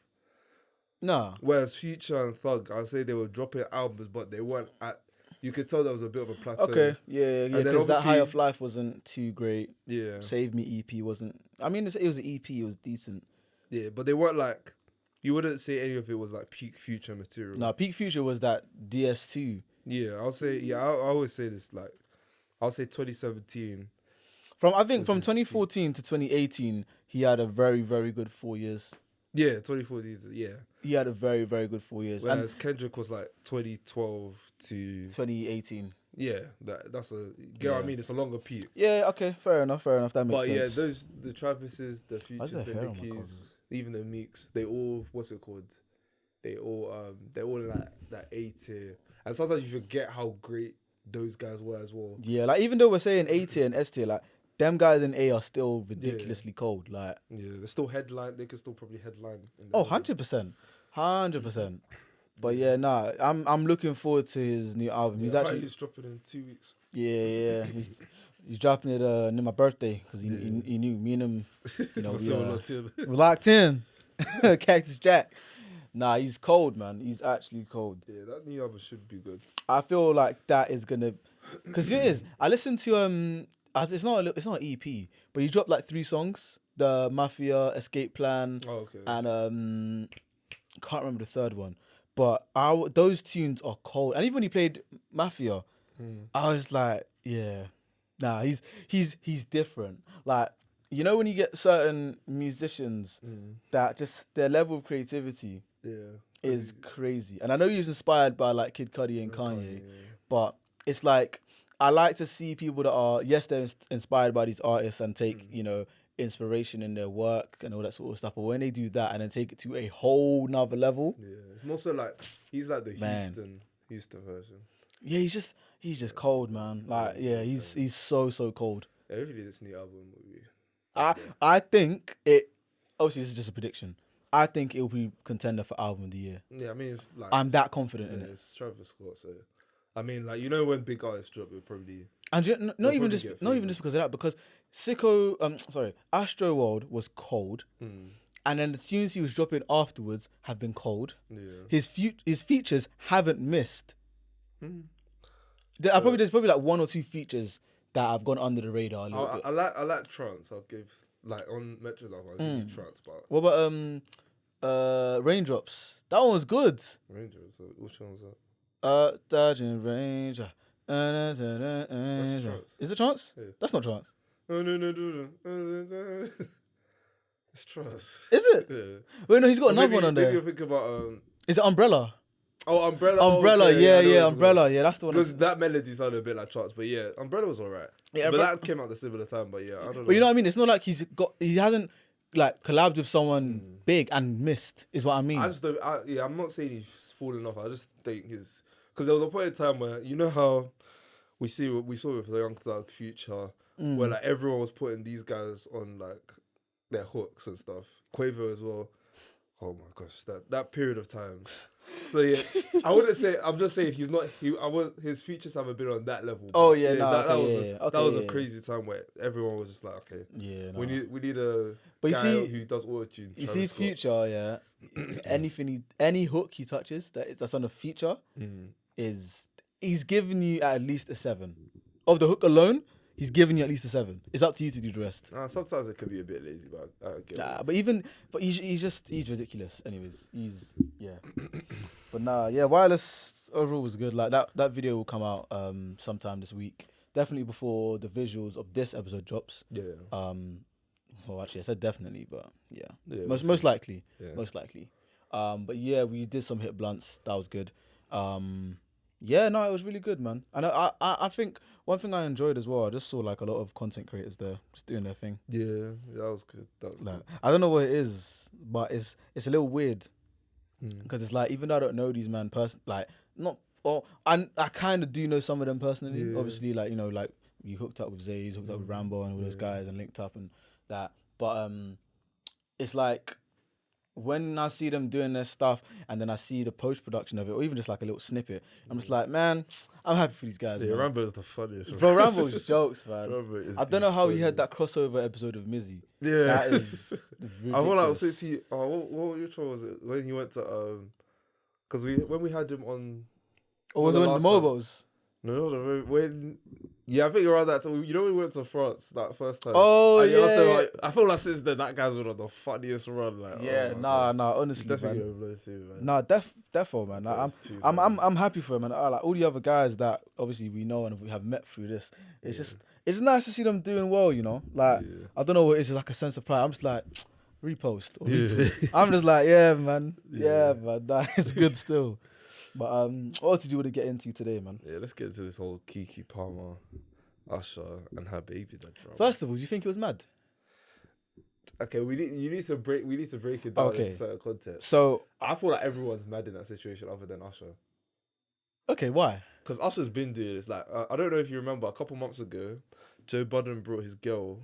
Nah. Whereas Future and Thug, I'd say they were dropping albums, but they weren't at. You could tell there was a bit of a plateau. Okay, yeah, because that High of Life wasn't too great. Yeah. Save Me EP wasn't... I mean, it was an EP, it was decent. Yeah, but they weren't like... You wouldn't say any of it was like peak Future material. No, peak Future was that DS2. Yeah, I'll say... Yeah, I always say this, like... I'll say 2017. From 2014 to 2018, he had a very, very good 4 years. Yeah, 2014, yeah. He had a very, very good 4 years. Whereas Kendrick was like 2012 to... 2018. Yeah, that's a. Get what I mean? It's a longer peak. Yeah, okay, fair enough. That makes sense. But yeah, the Travises, the Futures, there the hair on my Nickies, even the Meeks, they all what's it called? They're all in that A tier, and sometimes you forget how great those guys were as well. Yeah, like even though we're saying A tier and S tier, like them guys in A are still ridiculously cold. Like they're still headline. They can still probably headline. 100%. But yeah, nah, I'm looking forward to his new album. Yeah, He's actually dropping in 2 weeks. Yeah. He's dropping it near my birthday because he knew me and him, you know, we locked in. Cactus Jack. Nah, he's cold, man. He's actually cold. Yeah, that new album should be good. I feel like that is gonna, because it is. I listened to it's not an EP, but he dropped like 3 songs: the Mafia, Escape Plan, and can't remember the third one. But those tunes are cold, and even when he played Mafia, I was like, yeah, nah, he's different. Like, you know, when you get certain musicians that just their level of creativity is crazy. And I know he's inspired by like Kid Cudi and Kanye, but it's like I like to see people that are they're inspired by these artists and take you know inspiration in their work and all that sort of stuff. But when they do that and then take it to a whole nother level, it's more so like he's like the Houston version. Yeah, he's just cold, man. Like he's so cold. Yeah, hopefully this new album will be. I think it. Obviously, this is just a prediction. I think it'll be contender for album of the year. Yeah, I mean, it's like I'm that confident in it. It's Travis Scott, so I mean, like, you know, when big artists drop, it'll probably not even just because of that. Because Astro World was cold, and then the tunes he was dropping afterwards have been cold. Yeah, his features haven't missed. There's probably like 1 or 2 features that have gone under the radar a little bit. I like trance. I'll give like on Metro's album. I'll give you trance. But what about Raindrops? That one was good. Raindrops. Which one was that? Dodging Ranger. That's trance. Is it trance? Yeah. That's not trance. It's trance. Is it? Yeah. Wait, no, he's got another one on there. Maybe you think about Is it Umbrella? Oh, Umbrella. Umbrella, Okay, yeah, Umbrella. Yeah, that's the one. Because that melody sounded a bit like trance, but yeah, Umbrella was alright. Yeah, but that came out the similar time. But yeah, I don't know. But you know what I mean? It's not like he hasn't like collabed with someone big and missed. Is what I mean. I just don't. I'm not saying he's falling off. I just think because there was a point in time where you know how we saw with the Young Thug Future, where like everyone was putting these guys on like their hooks and stuff. Quavo as well. Oh my gosh, that period of time. So yeah, I wouldn't say. I'm just saying he's not. His features haven't been on that level. Oh yeah, that was a crazy time where everyone was just like, okay, we need a guy who does auto-tune. You see, Future, yeah. Any hook he touches that's on a feature he's giving you at least a 7 of the hook alone. He's giving you at least a 7. It's up to you to do the rest. Sometimes it can be a bit lazy, but I get it. But he's ridiculous. Anyways, But nah, yeah, Wireless overall was good. Like that video will come out sometime this week. Definitely before the visuals of this episode drops. Yeah. Well, actually, I said definitely, but yeah, most likely. Yeah. Most likely. But yeah, we did some hit blunts. That was good. Yeah, no, it was really good, man. And I think one thing I enjoyed as well, I just saw like a lot of content creators there just doing their thing. Yeah, that was good. Good. I don't know what it is, but it's a little weird because it's like even though I don't know these man I kind of do know some of them personally. Yeah. Obviously, like, you know, like you hooked up with Zays, hooked up with Rambo and all those guys and linked up and that. But it's like when I see them doing their stuff and then I see the post-production of it or even just like a little snippet, I'm just like, man, I'm happy for these guys. Yeah, Rambo is the funniest. Bro, Rambo's jokes, man. I don't know how he had that crossover episode of Mizzy. Yeah. That is ridiculous. I feel like, which one was it? When he went to, because when we had him on... Or was it when the Mobos? No, I think around that time, you know when we went to France that first time. Oh yeah. I feel like since then that guy's been on the funniest run. Like, honestly, definitely man. Nah, defo, man. Like, I'm happy for him, and like all the other guys that obviously we know and we have met through this. It's nice to see them doing well, you know. Like I don't know what it is, like a sense of pride. I'm just like repost or retweet. I'm just like, yeah, man, man. That is good still. But what did you want to get into today, man? Yeah, let's get into this whole Keke Palmer, Usher, and her baby that drama. First of all, do you think it was mad? Okay, we need to break it down Okay. into certain context. So, I feel like everyone's mad in that situation other than Usher. okay, why? Because Usher's been doing this. Like, I don't know if you remember, a couple months ago, Joe Budden brought his girl.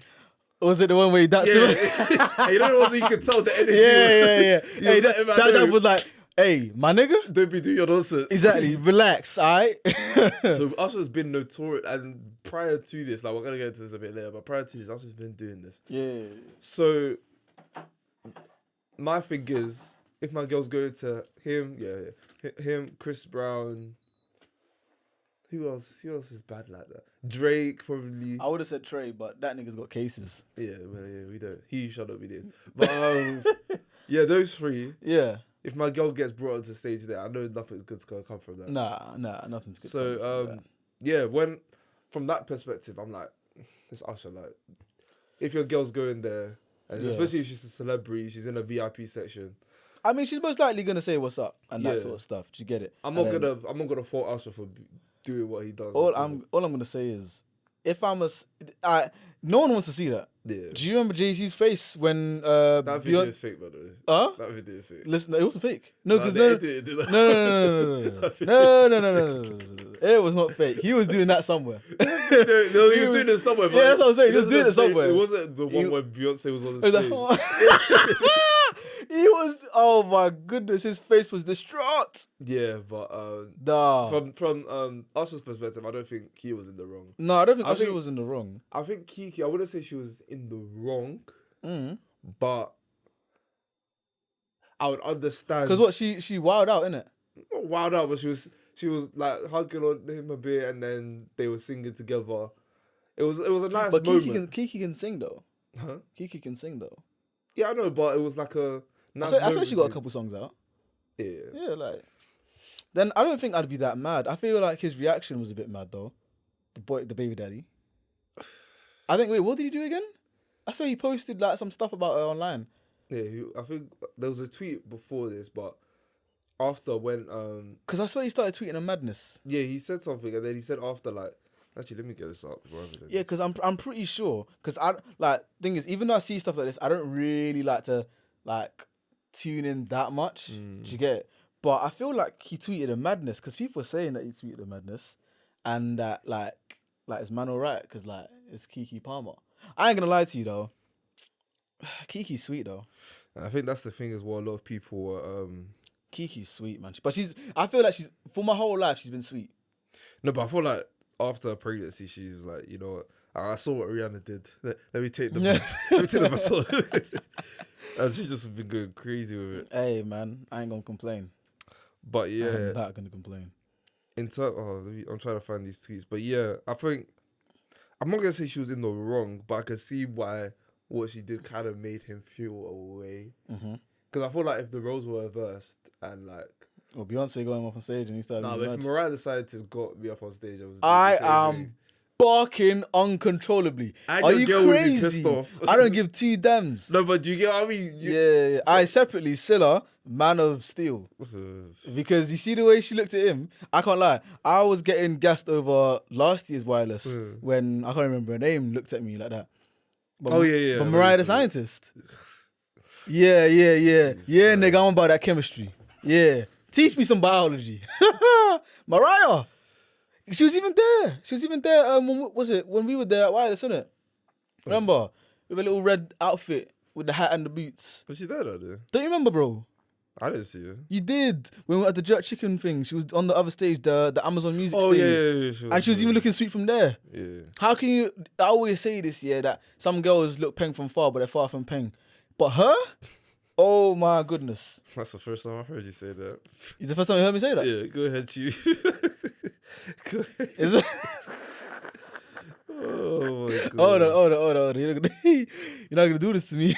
Was it the one where he danced? Yeah, you know the ones you could tell the energy. Yeah. You Hey, let him out that there. was like, hey, my nigga. Don't be doing your nonsense. Exactly. Relax, alright. So Usher's been notorious, and prior to this, like we're gonna get into this a bit later, but prior to this, Usher's been doing this. Yeah. So my thing is, if my girl's going to him, him, Chris Brown. Who else is bad like that? Drake probably. I would have said Trey, but that nigga's got cases. Yeah, we don't. He shut up, he did. But yeah, those three. Yeah. If my girl gets brought onto stage there, I know nothing's good's gonna come from that. Nah, nothing's good. So yeah, when from that perspective, I'm like, it's Usher. Like, if your girl's going there, and especially if she's a celebrity, she's in a VIP section. I mean, she's most likely gonna say what's up and that Yeah. sort of stuff. Do you get it? I'm not gonna fault Usher for doing what he does. All I'm gonna say is, if I'm no one wants to see that. Yeah. Do you remember Jay-Z's face when That video is fake, by the way. Huh? That video is fake. Listen, it wasn't fake. No, because they no, edited it. no. It was not fake. He was doing that somewhere. No, he was doing it somewhere. Yeah, that's what I'm saying. He was doing it somewhere. It wasn't the one where Beyonce was on the It was stage. like, he was. Oh my goodness, his face was distraught. Yeah, but Nah. from Usher's perspective, I don't think he was in the wrong. No, I don't think I Usher think- was in the wrong. I think Keke, I wouldn't say she was in the wrong, Mm. but I would understand. Because what she wilded out, innit? Not wild out, but she was like hugging on him a bit, and then they were singing together. It was a nice But moment. Keke can sing though. Huh? Keke can sing though. Yeah, I know, but it was like a nice I swear moment she got a to- couple songs out. Yeah. Yeah, like. Then I don't think I'd be that mad. I feel like his reaction was a bit mad though. The baby daddy. I think. Wait, what did he do again? I saw he posted like some stuff about her online. Yeah, I think there was a tweet before this, but after when Because I swear he started tweeting a madness. yeah, he said something, and then he said after, like, actually, let me get this up. Yeah, because I'm pretty sure. Because I like thing is, even though I see stuff like this, I don't really like to like tune in that much. Do you get it? But I feel like he tweeted a madness because people were saying that he tweeted a madness, and that like is man alright? Because like it's Keke Palmer. I ain't gonna lie to you though. Kiki's sweet though. I think that's the thing as well. A lot of people were Kiki's sweet, man. But I feel like she's for my whole life she's been sweet. no, but I feel like after her pregnancy, she was like, you know what? I saw what Rihanna did. Let me take the let me take the baton. And she just been going crazy with it. Hey man, I ain't gonna complain. But yeah, I'm not gonna complain. I'm trying to find these tweets. But yeah, I think I'm not gonna say she was in the wrong, but I can see why what she did kind of made him feel a way. Because I feel like if the roles were reversed and like, Well, Beyonce going up on stage and he started. nah, being but if mad. Mariah the Scientist got me up on stage, I am barking uncontrollably. And Are your you girl would be crazy? pissed off. I don't give two damns. No, but do you get what I mean? Yeah. I separately, Scylla, man of steel. Because you see the way she looked at him, I can't lie. I was getting gassed over last year's Wireless when, I can't remember her name, looked at me like that. But, yeah. But Mariah the Scientist. Yeah, nigga, I'm about that chemistry. Yeah. Teach me some biology. Mariah. She was even there. When we were there at Wireless, innit? Remember? With a little red outfit with the hat and the boots. Was she there though? Don't you remember, bro? I didn't see her. You did. When we were at the jerk chicken thing, she was on the other stage, the Amazon Music Oh stage. yeah. And she was even looking sweet from there. Yeah. How can you... I always say this, yeah, that some girls look peng from far, but they're far from peng. But her? Oh my goodness. That's the first time I've heard you say that. It's the first time you heard me say that? Yeah, go ahead, you. Go ahead. Is it? Oh my god. Hold on. You're not gonna do this to me.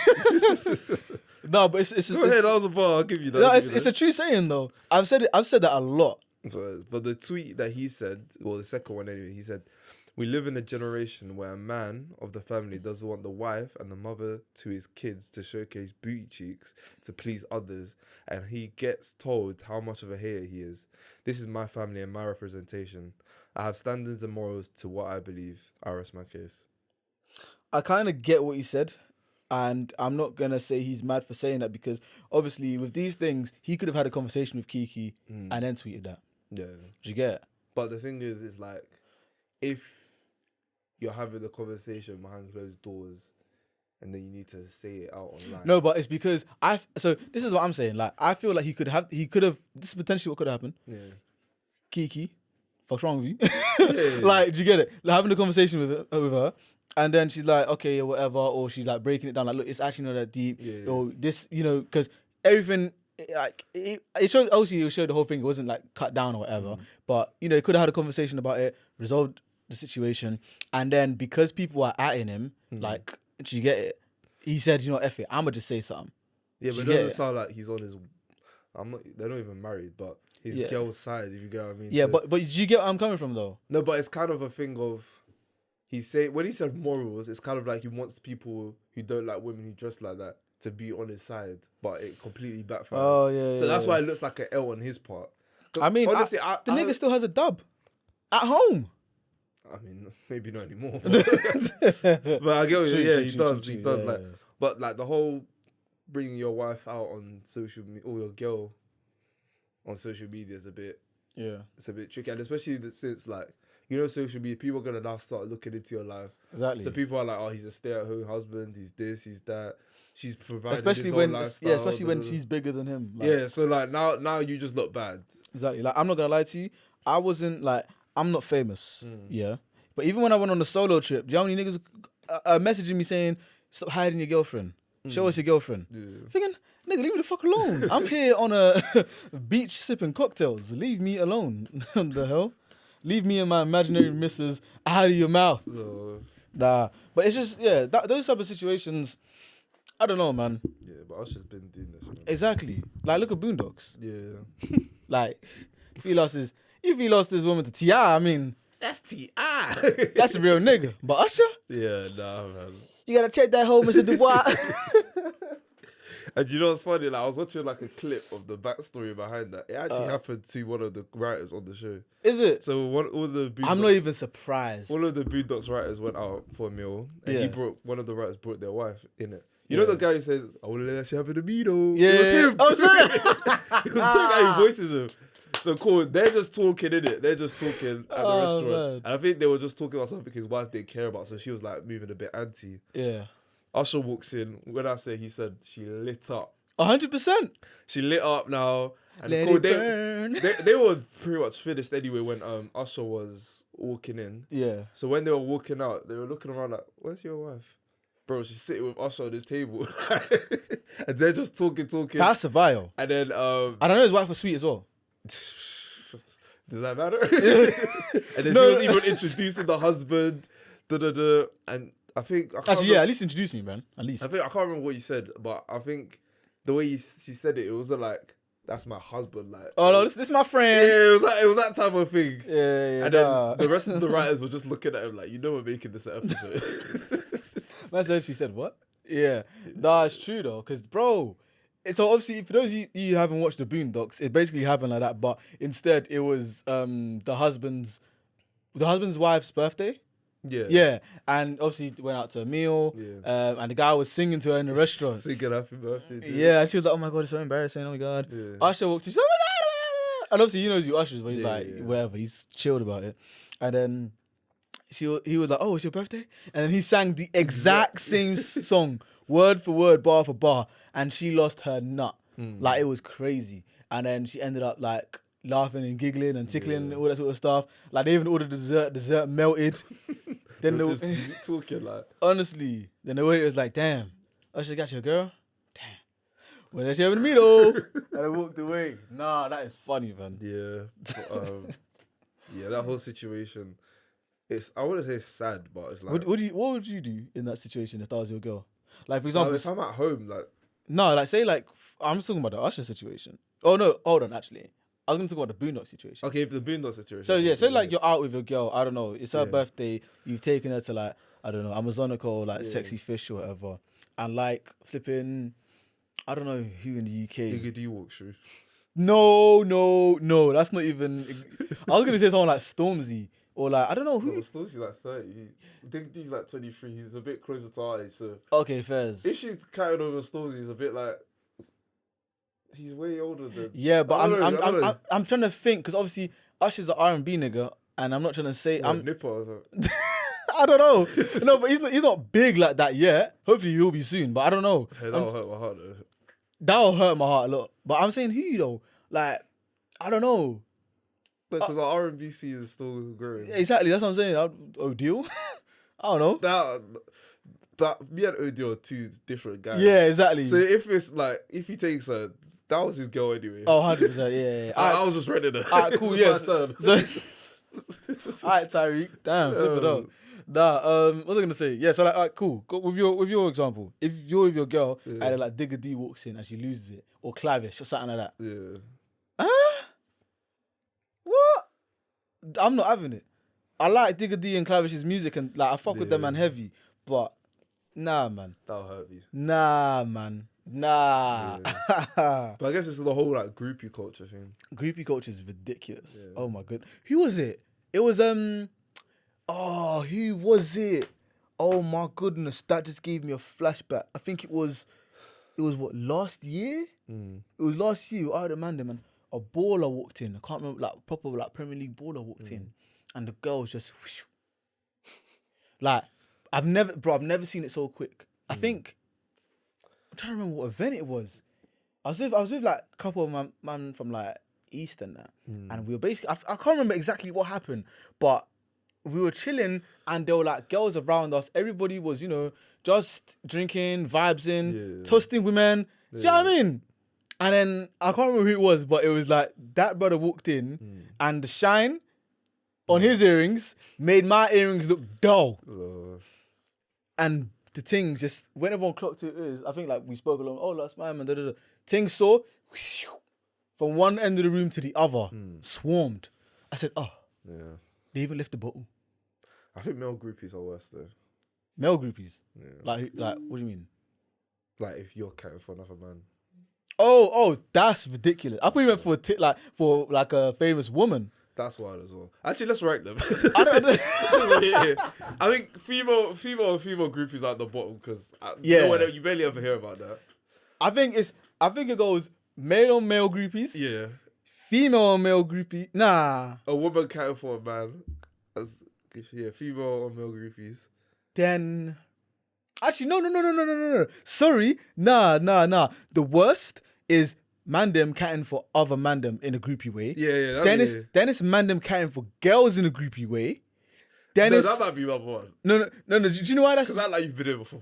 No, but it's Go ahead, that was a bar. I'll give you that. No, it's a true saying though. I've said that a lot. But the tweet that he said, well, the second one anyway, he said, "We live in a generation where a man of the family doesn't want the wife and the mother to his kids to showcase booty cheeks to please others, and he gets told how much of a hater he is. This is my family and my representation. I have standards and morals to what I believe. I rest my case." I kind of get what he said. And I'm not going to say he's mad for saying that, because obviously with these things, he could have had a conversation with Kiki and then tweeted that. Yeah. Do you get it? But the thing is like, if you're having the conversation behind closed doors and then you need to say it out online. No, but it's because so this is what I'm saying. Like, I feel like he could have, this is potentially what could have happened. Yeah. Kiki, fuck's wrong with you? Yeah. Like, do you get it? Like, having a conversation with her. And then she's like, okay, yeah, whatever. Or she's like breaking it down. Like, look, it's actually not that deep. Yeah. Or this, because everything, like, it showed, obviously it showed the whole thing. It wasn't like cut down or whatever. But, it could have had a conversation about it, resolved the situation. And then because people are atting him, like, do you get it? He said, F it, I'm going to just say something. Yeah, but it doesn't sound like he's on his, they're not even married, but his girl's side, if you get what I mean. Yeah, but do you get where I'm coming from though? No, but it's kind of a thing of, when he said morals, it's kind of like he wants people who don't like women who dress like that to be on his side, but it completely backfired. Oh, yeah. So that's why it looks like an L on his part. I mean, honestly, the nigga still has a dub at home. I mean, maybe not anymore. But I get what he does. He does like, but like the whole bringing your wife out on social media or your girl on social media is a bit, it's a bit tricky, and especially since like, social media, people are going to now start looking into your life. Exactly. So people are like, oh, he's a stay-at-home husband, he's this, he's that. She's providing especially his when, whole lifestyle. Yeah, especially when she's bigger than him. Like, yeah, so like now you just look bad. Exactly. Like, I'm not going to lie to you. I wasn't like, I'm not famous. Yeah. But even when I went on the solo trip, do you know how many niggas messaging me saying, stop hiding your girlfriend. Show us your girlfriend. Yeah. Thinking, nigga, leave me the fuck alone. I'm here on a beach sipping cocktails. Leave me alone. What the hell? Leave me and my imaginary missus out of your mouth. No. Nah. But it's just, those type of situations, I don't know, man. Yeah, but Usher's been doing this, man. Exactly. Like, look at BOONDOCKS. Yeah. Like, if he lost his woman to T.I., I mean, that's T.I. That's a real nigga. But Usher? Yeah, nah, man. You gotta check that hole, Mr. Dubois. And you know what's funny? Like, I was watching like a clip of the backstory behind that. It actually happened to one of the writers on the show. Is it? So all the BOONDOCKS, I'm not even surprised. All of the BOONDOCKS writers went out for a meal, and one of the writers brought their wife in it. You know the guy who says, "I want to let that shit happen to me though." Yeah, it was him. Oh, sorry. It was the guy who voices him. So cool. They're just talking in it. They're just talking at the restaurant, man. and I think they were just talking about something his wife didn't care about. So she was like moving a bit anti. Yeah. Usher walks in. When I say, he said she lit up. 100%. She lit up now. And Let it burn. They were pretty much finished anyway when Usher was walking in. Yeah. So when they were walking out, they were looking around like, "Where's your wife?" Bro, she's sitting with Usher on this table. And they're just talking. That's a vial. And then I don't know, his wife was sweet as well. Does that matter? And then she was even introducing the husband. And I think actually, at least introduce me, man. At least. I can't remember what you said, but I think the way she said it wasn't like, "That's my husband." Like, oh no, this is my friend. Yeah, it was that type of thing. Yeah. And then the rest of the writers were just looking at him like, we're making this episode. That's when she said, what? Yeah. Nah, it's true though, because bro, so obviously for those of you who haven't watched the BOONDOCKS, it basically happened like that, but instead it was the husband's wife's birthday. Yeah. Yeah. And obviously went out to a meal. Yeah. And the guy was singing to her in the restaurant. Singing happy birthday. Dude. Yeah. And she was like, "Oh my God, it's so embarrassing. Oh my God." Yeah. Usher walked in. She's like, "Oh my God." And obviously he knows who Usher is, but he's whatever. He's chilled about it. And then he was like, "Oh, it's your birthday?" And then he sang the exact same song, word for word, bar for bar. And she lost her nut. Like, it was crazy. And then she ended up like laughing and giggling and tickling and all that sort of stuff. Like, they even ordered the dessert melted. Then they were just talking like, honestly, then the waiter was like, "Damn, Usher got your girl? Damn. Well, that's having me though." And I walked away. Nah, that is funny, man. Yeah. But, that whole situation, I wouldn't say it's sad, but it's like, what would you do in that situation if that was your girl? Like, for example, if I'm at home, like, no, like, say, like, I'm just talking about the Usher situation. Oh no, hold on, actually, I was gonna talk about the Boondock situation. Okay, if the Boondock situation. So yeah, say like you're out with your girl. I don't know. It's her birthday. You've taken her to like I don't know Amazonica or like Sexy Fish or whatever, and like flipping. I don't know who in the UK. Diggity walk through. No, that's not even. I was gonna say someone like Stormzy or like I don't know who. No, Stormzy's like 30. Diggity's like 23. He's a bit closer to our age, so. Okay, fairs. If she's counting over Stormzy, he's a bit like. He's way older than. Yeah, but I'm trying to think because obviously Usher's an R&B nigga, and I'm not trying to say I'm. Nipper or something. I don't know. No, but he's not big like that yet. Hopefully he will be soon, but I don't know. Hey, that'll hurt my heart though. That'll hurt my heart a lot. But I'm saying who though? Like, I don't know. Because our R&B scene is still growing. Exactly, that's what I'm saying. Odile? I don't know. That me and Odile are two different guys. Yeah, exactly. So if he takes her, that was his girl anyway. Oh, 100%, yeah. I was just ready to. Alright, cool, yes. So, alright, Tyreek. Damn, flip it up. What was I gonna say? Yeah, so like, alright, cool. Go with your example. If you're with your girl and then like Digga D walks in and she loses it, or Clavish or something like that. Yeah. Huh? What? I'm not having it. I like Digga D and Clavish's music and like I fuck with them man heavy, but nah, man. That'll hurt you. Nah, man. Nah. Yeah. But I guess it's the whole like groupie culture thing. Groupie culture is ridiculous. Yeah. Oh my god. Who was it? It was oh, who was it? Oh my goodness, that just gave me a flashback. I think it was what, last year? It was last year. I had a mandem and a baller walked in. I can't remember, like proper like Premier League baller walked in, and the girl was just whoosh. Like I've never seen it so quick. I think I'm trying to remember what event it was. I was with like a couple of my man from like East and that, and we were basically I can't remember exactly what happened, but we were chilling and there were like girls around us. Everybody was, just drinking, vibes toasting women. Do you know what I mean? And then I can't remember who it was, but it was like that brother walked in and the shine on his earrings made my earrings look dull. And the things just, when everyone clocked to it is, I think like we spoke along, oh, that's my man, da da da. Things saw from one end of the room to the other, swarmed. I said, oh. Yeah. They even left the bottle. I think male groupies are worse though. Male groupies? Yeah. Like, what do you mean? Like if you're catting for another man. Oh, that's ridiculous. I thought you meant for a famous woman. That's wild as well. Actually, let's rank them. I don't. I think female groupies are at the bottom because you barely ever hear about that. I think it goes male on male groupies. Yeah. Female on male groupie. Nah. A woman catting for a man. Female on male groupies. Then, actually, no. Sorry, nah. The worst is mandem catting for other mandem in a groupie way. Yeah. Then it's mandem catting for girls in a groupie way. Then that might be number one. No. Do you know why that's? Because I like you've been there before.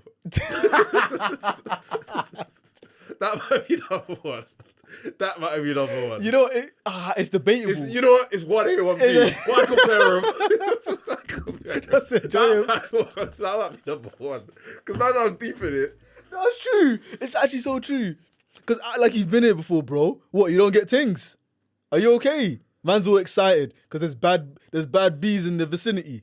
That might be number one. That might be number one. It's debatable. It's 1A, 1B. Why compare them? That's it. That might be number one. Because now I'm deep in it. That's true. It's actually so true. Because like you've been here before, bro. What, you don't get things? Are you okay? Man's all excited because there's bad bees in the vicinity.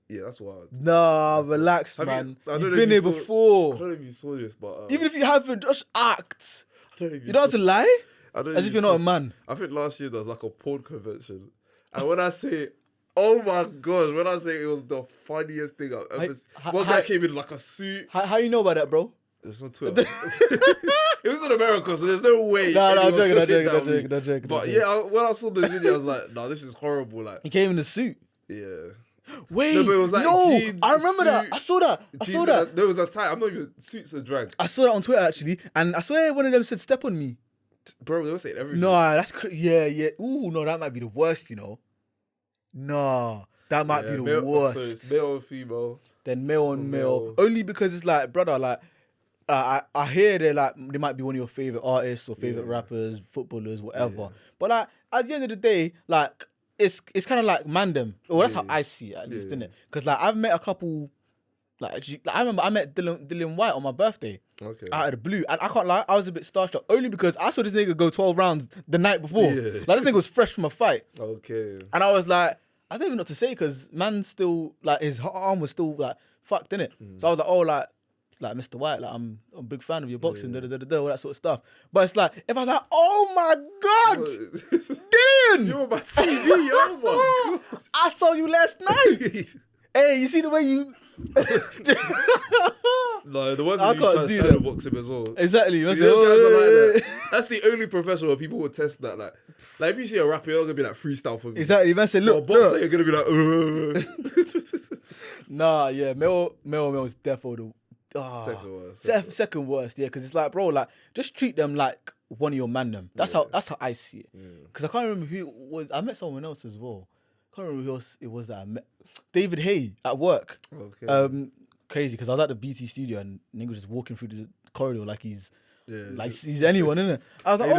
Yeah, that's wild. Nah, relax, man. You've been here before. I don't know if you saw this, but... even if you haven't, just act. You don't have to lie. As if you're not a man. I think last year there was like a porn convention. And when I say, oh my God, when I say it was the funniest thing I've ever seen. One guy came in like a suit. How you know about that, bro? It was on Twitter. It was in America, so there's no way. I'm joking. But yeah, when I saw the video, I was like, nah, this is horrible. Like, he came in the suit. Yeah. Wait, no, but it was like jeans, I remember that. I saw that. There was a time. I'm not even suits and drag. I saw that on Twitter actually, and I swear one of them said "step on me." Bro, they were saying everything. No, that's yeah. Ooh, no, that might be the worst. No, that might be the worst. So it's male and female. Then male on male. Only because it's like, brother, like I hear they might be one of your favorite artists or favorite rappers, footballers, whatever. Yeah. But like at the end of the day, like it's kind of like mandem. Well, that's how I see it, at least, isn't it? Because like I've met a couple I remember I met Dylan White on my birthday. Okay. Out of the blue. And I can't lie, I was a bit starstruck. Only because I saw this nigga go 12 rounds the night before. Yeah. Like, this nigga was fresh from a fight. Okay. And I was like, I don't even know what to say because man still, like, his arm was still, like, fucked, innit? So I was like, oh, like Mr. White, like, I'm a big fan of your boxing, all that sort of stuff. But it's like, if I was like, oh my God, Dylan! You're on my TV, oh my God. I saw you last night. Hey, you see the way you... No, the ones I that you can't try to do shadow that. box him as well. Exactly. You That's know, guys are like that. That's the only profession where people would test that. Like if you see a rapper, you're gonna be like freestyle for me. Exactly. Man said, Or a look, boxer, look. you're gonna be like. Nah, yeah, Mel's definitely the second worst. Yeah, because it's like, bro, like just treat them like one of your mandem. That's how I see it. Because I can't remember who it was. I met someone else as well. Can't remember who else it was that I met. David Hay at work. Okay. Crazy because I was at the BT studio and nigga was just walking through the corridor like he's he's anyone, innit? I was like,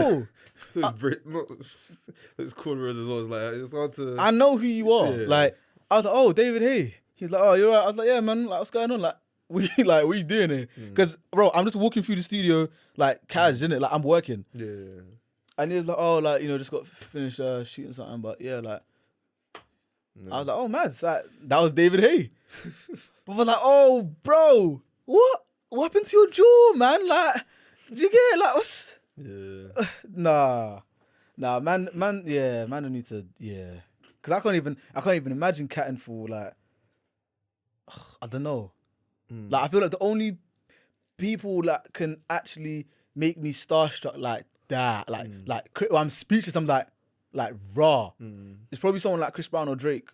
those cornrows as well. It's like it's hard to. I know who you are. Yeah. Like I was like, oh, David Hay. He's like, oh, you're right. I was like, yeah, man. Like, what's going on? Like, what are you doing here? Because bro, I'm just walking through the studio like cash, innit? Like I'm working. Yeah. And he was like, oh, like, you know, just got finished shooting something, but yeah, like. I was like, oh man, like, that was David Hay. But I was like, oh bro, what happened to your jaw, man? Like, did you get it? Like, what's? Yeah. Nah, man, I need to, because I can't even imagine catting for like, I don't know. Like, I feel like the only people that can actually make me starstruck like that, like I'm speechless. I'm like raw. It's probably someone like Chris Brown or Drake.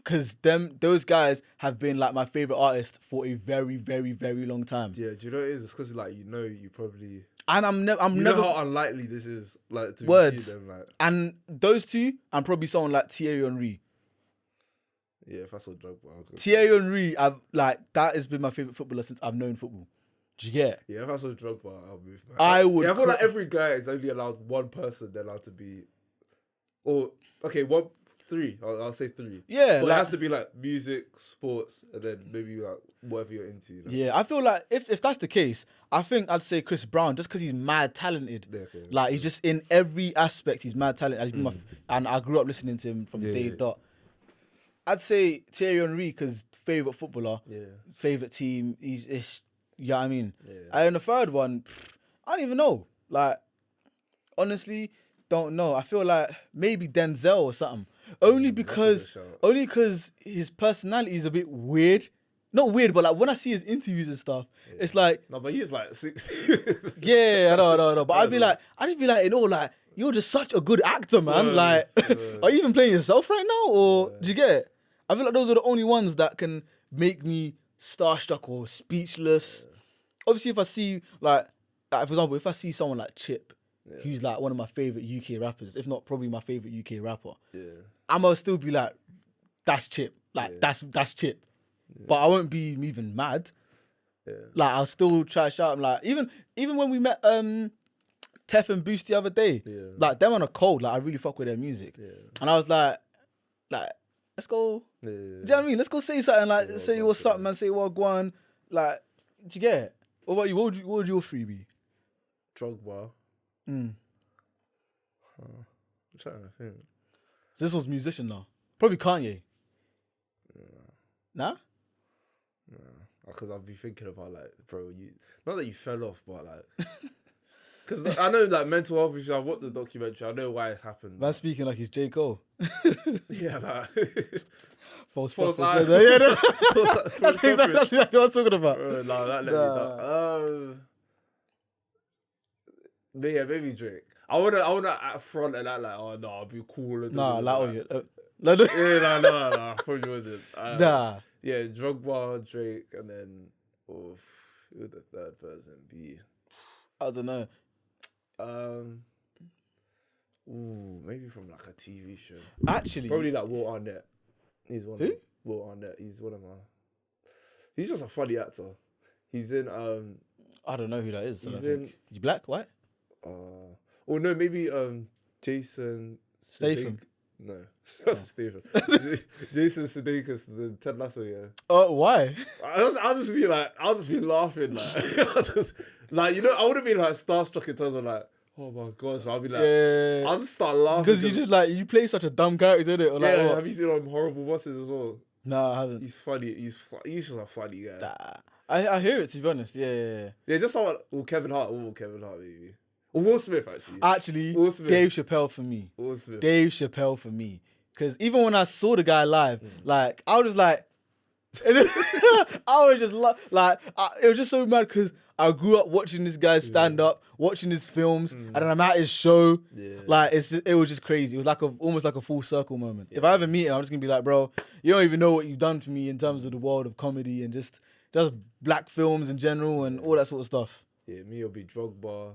Cause those guys have been like my favorite artist for a very, very, very long time. Yeah, do you know what it is? It's because like you probably. And I'm never. You know how unlikely this is, like to see them, like. And those two, and probably someone like Thierry Henry. Yeah, if I saw Drogba. Thierry Henry, that has been my favorite footballer since I've known football. Do you get it? Yeah, if I saw Drogba, I'll move. Man. I would. Yeah, I feel like every guy is only allowed one person. They're allowed to be, or okay, three. I'll say three. Yeah, but it has to be like music, sports, and then maybe like whatever you're into. You know? Yeah, I feel like if that's the case, I think I'd say Chris Brown just because he's mad talented. Yeah, okay. Like he's just in every aspect. He's mad talented. And I grew up listening to him from day dot. I'd say Thierry Henry because favorite footballer, favorite team. It's you know what I mean. Yeah. And then the third one, I don't even know. Like honestly, don't know. I feel like maybe Denzel or something. Only because his personality is a bit weird. Not weird, but like when I see his interviews and stuff, it's like no, but he's like 60. Yeah, I know. But I just be like, you know, like you're just such a good actor, man. Like, are you even playing yourself right now, or do you get it? I feel like those are the only ones that can make me starstruck or speechless. Obviously, if I see like for example, if I see someone like Chip, who's like one of my favorite UK rappers, if not probably my favorite UK rapper, I'ma still be like, that's Chip, like that's Chip, but I won't be even mad. Like I'll still try to shout him. Like even when we met Tef and Boost the other day, like them on a cold, like I really fuck with their music, and I was like, let's go. Do you know what I mean? Let's go say something, like say what's up, man. Say what go on. Like, did you get it? What about you? What would your three be? Drogba. I'm trying to think. So this one's musician now. Probably Kanye. Nah? Because I'll be thinking about like, bro, not that you fell off, but like, because I know like mental health issues. I watched the documentary. I know why it's happened. Man, speaking like he's J. Cole. Yeah, like false eyes. That's exactly what I was talking about. Bro, no, that let me down. But yeah, maybe Drake. I wanna at front and act like, oh no, I'll be cool. Nah, like nah, probably wouldn't. Nah. Yeah, Drogba, Drake, and then who would the third person be? I don't know. Maybe from like a TV show. Actually, probably like Will Arnett. He's one. Who? Will Arnett. He's one of my. He's just a funny actor. He's in. I don't know who that is. He's in. He's black, white. Oh no, maybe Jason Statham. No, that's Stephen. Jason Sudeikis, the Ted Lasso, yeah. Oh, why? I'll just be laughing, like, I'll just, like, you know, I wouldn't be like starstruck in terms of like, oh my gosh, I'll be like, Yeah. I'll just start laughing. Because you just like, you play such a dumb character, innit? Or like, yeah, what? have you seen Horrible Bosses as well? No, I haven't. He's funny. He's just a funny guy. Nah. I hear it, to be honest. Yeah. Yeah, just someone. Kevin Hart, maybe. Or Will Smith, actually. Actually, Will Smith. Dave Chappelle for me. Will Smith. Dave Chappelle for me. Because even when I saw the guy live, like, I was like, I was just it was just so mad because I grew up watching this guy stand up, watching his films, and then I'm at his show. Yeah. Like, it was just crazy. It was like almost like a full circle moment. Yeah. If I ever meet him, I'm just gonna be like, bro, you don't even know what you've done for me in terms of the world of comedy and just black films in general and all that sort of stuff. Yeah, me will be Drogba,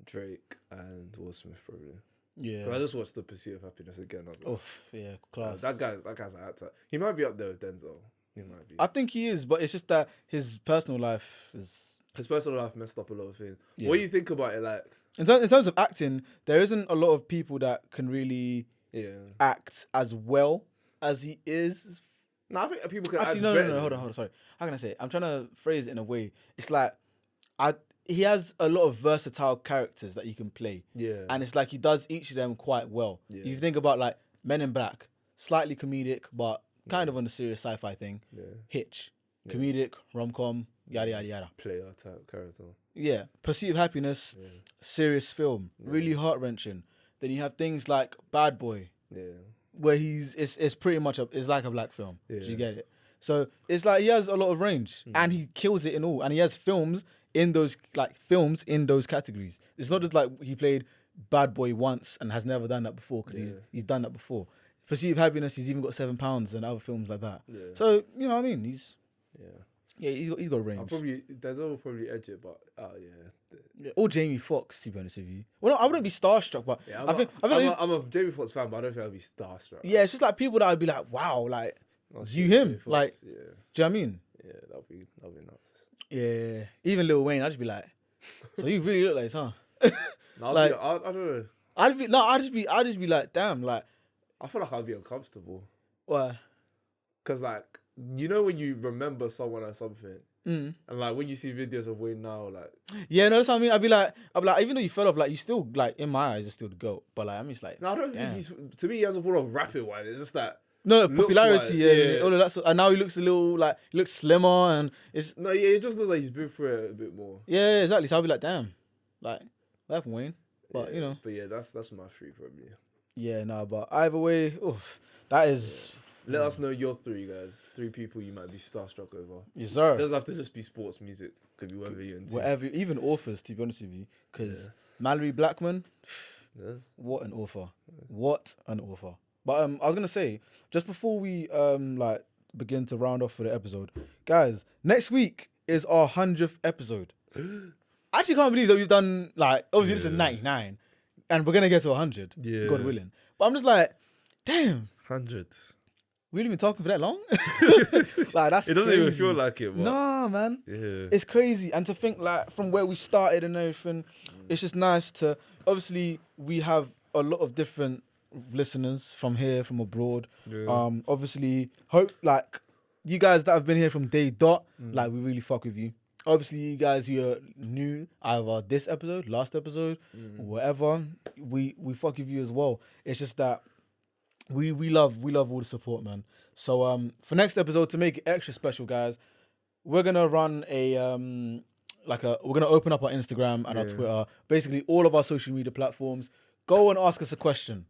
Drake, and Will Smith probably. Yeah, I just watched The Pursuit of Happiness again. I was like, yeah, class. That guy's an actor. He might be up there with Denzel. He might be. I think he is, but it's just that his personal life messed up a lot of things. Yeah. What do you think about it? Like in terms of acting, there isn't a lot of people that can really act as well as he is. No, I think people can actually no. Hold on. Sorry, how can I say it? I'm trying to phrase it in a way. It's like he has a lot of versatile characters that he can play. Yeah. And it's like he does each of them quite well. Yeah. If you think about like Men in Black, slightly comedic, but kind of on the serious sci-fi thing. Yeah. Hitch, comedic, rom-com, yada, yada, yada. Player type character. Yeah. Pursuit of Happiness, serious film, really heart-wrenching. Then you have things like Bad Boy, where it's pretty much it's like a black film. Yeah. Do you get it? So it's like he has a lot of range and he kills it in all. And he has films in those categories. It's not just like he played Bad Boy once and has never done that before because he's done that before. Pursuit of Happiness, he's even got 7 pounds and other films like that. Yeah. So you know what I mean? He's got range. Denzel will probably edge it, but or Jamie Foxx, to be honest with you. Well, no, I wouldn't be starstruck, but I'm a Jamie Foxx fan, but I don't think I'd be starstruck. Yeah, it's just like people that I'd be like, wow, like him, Foxx, like, do you know what I mean? Yeah, that'll be nuts. Yeah, even Lil Wayne, I'd just be like, so you really look like this, huh? No, like, I don't know. I'd just be like, damn, like, I feel like I'd be uncomfortable. Why? Because like, you know when you remember someone or something, and like when you see videos of Wayne now, like, yeah, no, that's what I mean. I'd be like, even though you fell off, like, you still, like, in my eyes, you're still the GOAT. But like, I'm just like, no, I don't think to me, he hasn't fallen off rapping wise. It's just that. No, popularity, all of that. And now he looks he looks slimmer, and it's it just looks like he's been through it a bit more. Yeah, exactly. So I'll be like, damn, like, what happened, Wayne? But you know, but yeah, that's my 3 probably. Yeah, no, but either way, that is. Let us know your 3 guys, 3 people you might be starstruck over. Yes, sir. It doesn't have to just be sports music. Could be whatever you're into. Whatever, even authors, to be honest with you, because Mallory Blackman, what an author! What an author! But I was gonna say, just before we begin to round off for the episode, guys, next week is our 100th episode. I actually can't believe that we've done, like, obviously this is 99, and we're gonna get to 100, God willing. But I'm just like, damn, 100. We really been talking for that long? Like, that's it doesn't crazy. even feel like it. But nah, man. Yeah. It's crazy. And to think, like, from where we started and everything, it's just nice to, obviously, we have a lot of different listeners from here, from abroad. Yeah. Obviously, hope, like, you guys that have been here from day dot, like, we really fuck with you. Obviously, you guys who are new, either this episode, last episode, whatever, we fuck with you as well. It's just that we love all the support, man. So for next episode, to make it extra special, guys, we're gonna run we're gonna open up our Instagram and our Twitter, basically all of our social media platforms. Go and ask us a question.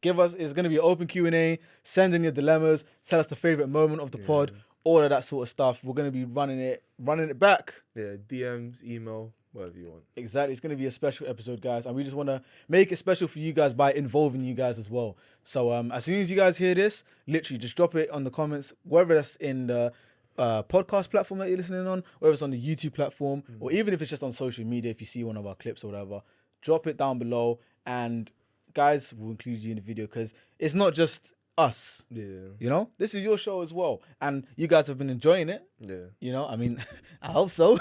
It's gonna be an open Q&A. Send in your dilemmas. Tell us the favorite moment of the pod. All of that sort of stuff. We're gonna be running it back. Yeah, DMs, email, whatever you want. Exactly. It's going to be a special episode, guys. And we just want to make it special for you guys by involving you guys as well. So as soon as you guys hear this, literally just drop it on the comments, whether that's in the podcast platform that you're listening on, whether it's on the YouTube platform, or even if it's just on social media, if you see one of our clips or whatever, drop it down below. And guys, we'll include you in the video because it's not just us. Yeah. You know, this is your show as well, and you guys have been enjoying it. Yeah. You know, I mean, I hope so.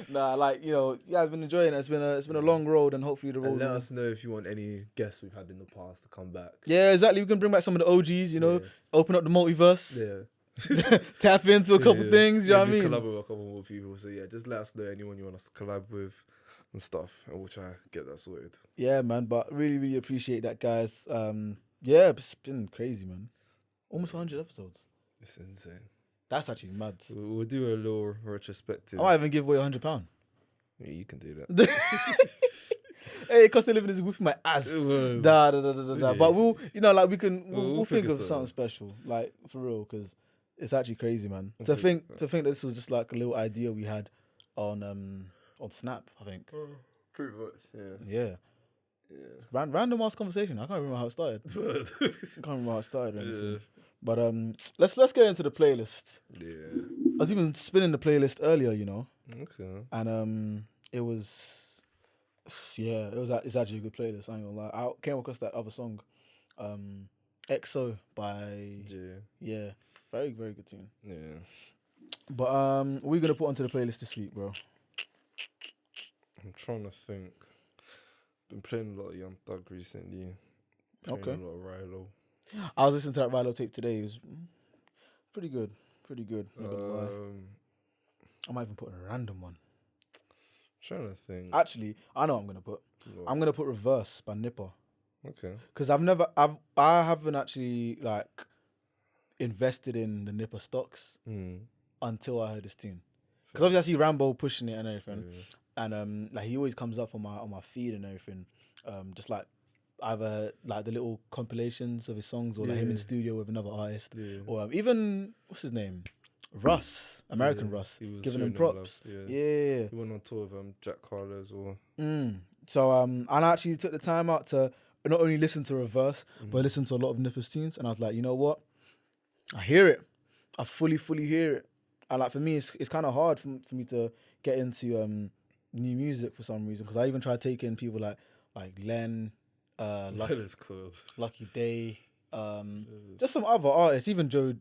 Nah, like, you know, you guys have been enjoying it. It's been a long road, and hopefully the road. And let us know if you want any guests we've had in the past to come back. Yeah, exactly. We can bring back some of the OGs. You know, open up the multiverse. Yeah. Tap into a couple things. You know what I Maybe mean? collab with a couple more people. So yeah, just let us know anyone you want us to collab with and stuff, and we'll try to get that sorted. Yeah, man. But really, really appreciate that, guys. Yeah, it's been crazy, man. Almost 100 episodes. It's insane. That's actually mad. We'll do a little retrospective. I might even give away £100. Yeah, you can do that. Hey, cost of living is whipping my ass. Da. But we'll, you know, like we'll think of something special, like for real, because it's actually crazy, man. To think that this was just like a little idea we had on Snap, I think. Pretty much, Yeah. Random ass conversation. I can't remember how it started. Or anything. But let's get into the playlist. Yeah. I was even spinning the playlist earlier, you know. Okay. And it's actually a good playlist. I ain't gonna lie. I came across that other song, EXO by yeah, very very good tune. Yeah. But what are we gonna put onto the playlist this week, bro? I'm trying to think. Been playing a lot of Young Thug recently. Playing a lot of Rilo. I was listening to that Rilo tape today. It was pretty good. Not gonna lie. I might even put a random one. Trying to think. Actually, I know what I'm gonna put. What? I'm gonna put Reverse by Nipper. Okay. Because I haven't actually like invested in the Nipper stocks until I heard this tune. Because obviously I see Rambo pushing it and everything, and like he always comes up on my feed and everything, just like either like the little compilations of his songs or like him in studio with another artist, or even what's his name, Russ, American Russ, giving him props. Yeah. He went on tour with Jack Harlow as well. So I actually took the time out to not only listen to Reverse, but listen to a lot of Nipper's tunes, and I was like, you know what, I hear it, I fully hear it, and like for me, it's kind of hard for me to get into new music for some reason, because I even try taking people like Len, Lucky Day, just some other artists, even Joe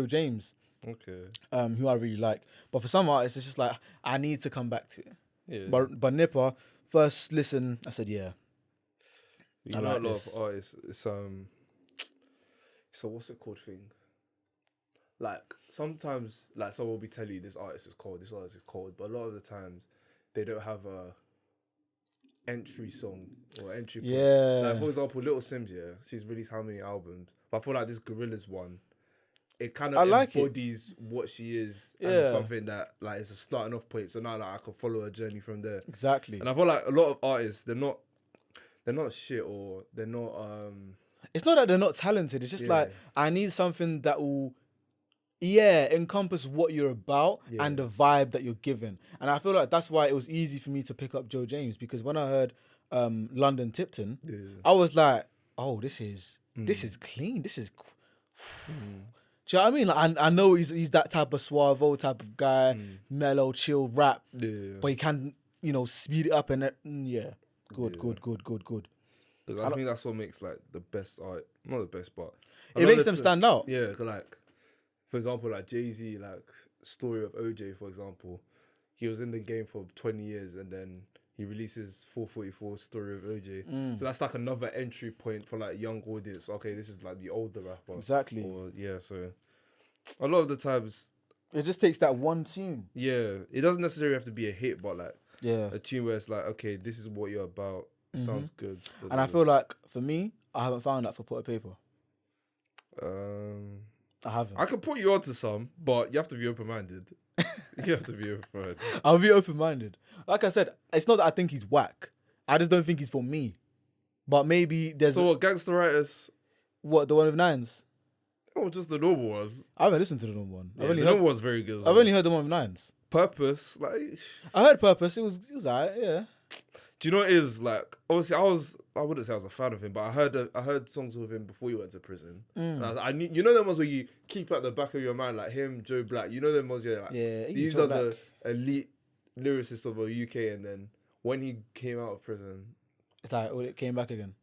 James, who I really like. But for some artists, it's just like I need to come back to it. Yeah. But Nipper, first listen, I said yeah. You know, like a lot of artists. It's what's it called thing? Like sometimes, like someone will be telling you this artist is cold, but a lot of the times they don't have a entry song or entry point. Like for example, Little Sims, she's released how many albums? But I feel like this Gorillaz one, it kind of embodies what she is, and it's something that like is a starting off point. So now like, I can follow her journey from there. Exactly. And I feel like a lot of artists, they're not shit, or they're not. It's not that they're not talented. It's just like I need something that will, encompass what you're about and the vibe that you're giving. And I feel like that's why it was easy for me to pick up Joe James, because when I heard London Tipton, I was like, oh, this is clean. This is. Do you know what I mean? Like, I know he's that type of suave type of guy, mellow, chill rap, but he can, speed it up and good. Because I think that's what makes like the best art, not the best, but it makes them stand out. Yeah, like for example, like Jay-Z, like Story of OJ, for example, he was in the game for 20 years and then he releases 444 Story of OJ. So that's like another entry point for like young audience. Okay, this is like the older rapper. Exactly. Or, so a lot of the times it just takes that one tune. Yeah, it doesn't necessarily have to be a hit, but like a tune where it's like, okay, this is what you're about. It sounds good. And I feel like for me, I haven't found that for Put a Paper. I haven't. I can put you onto some, but you have to be open-minded. I'll be open-minded. Like I said, it's not that I think he's whack. I just don't think he's for me. But maybe there's... So what, Gangsteritis? What, the one with nines? Oh, just the normal one. I haven't listened to the normal one. Yeah, the normal one's very good as well. I've only heard the one with nines. Purpose, like... I heard Purpose. It was alright, yeah. Do you know what it is? Like, obviously, I wouldn't say I was a fan of him, but I heard songs with him before he went to prison. And I knew, you know them ones where you keep at the back of your mind, like him, Joe Black. You know them ones, these are the elite lyricists of the UK. And then when he came out of prison, it's like, it came back again.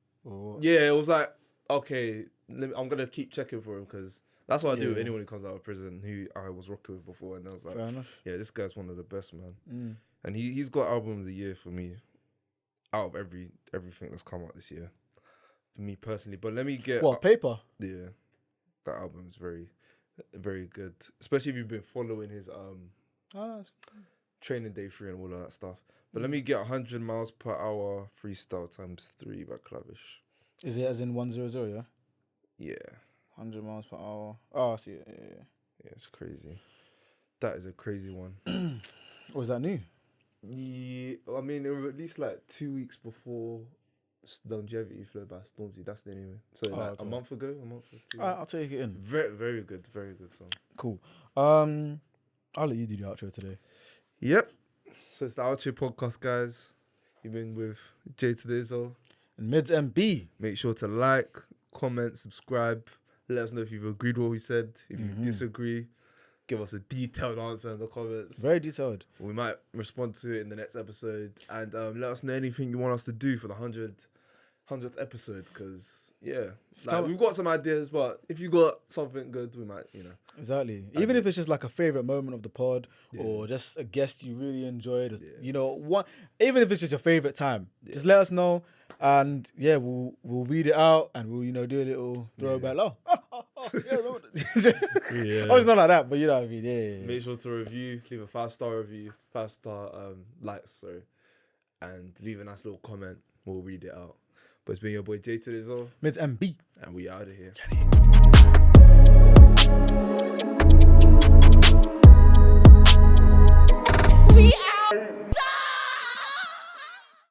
Yeah, it was like, okay, I'm gonna keep checking for him because that's what I do with Yeah. anyone who comes out of prison who I was rocking with before, and I was like, Fair enough. yeah, this guy's one of the best, man. And he's got album of the year for me, out of everything that's come out this year, for me personally. But let me get What, Paper? Yeah, that album is very, very good, especially if you've been following his Oh, no, Training Day 3 and all of that stuff. But let me get 100 miles per hour freestyle times 3 by Clavish. is it as in 100? Yeah, Yeah, 100 miles per hour. Oh, I see it. Yeah. yeah, it's crazy. That is a crazy one. Was that new? Yeah, I mean, it was at least like 2 weeks before Longevity Flow by Stormzy. That's the name. So like okay. a month or 2 I'll take it in. Very, very good song. Cool. I'll let you do the outro today. Yep. So it's the Outro Podcast, guys. You've been with J to the Izzo. And Mids MB. Make sure to like, comment, subscribe. Let us know if you've agreed with what we said. If you disagree, give us a detailed answer in the comments. Very detailed. We might respond to it in the next episode. And let us know anything you want us to do for the 100th episode. Because, yeah, like, we've got some ideas, but if you got something good, we might, Exactly. Even if it's just like a favorite moment of the pod or just a guest you really enjoyed, even if it's just your favorite time, just let us know. And yeah, we'll read it out and we'll, do a little throwback. Oh, Yeah. Oh, it's not like that, but you know what I mean. Yeah. Make sure to review, leave a 5-star review, 5-star likes, sorry, and leave a nice little comment. We'll read it out. But it's been your boy J to the Izzo, Mids MB. and we out of here. We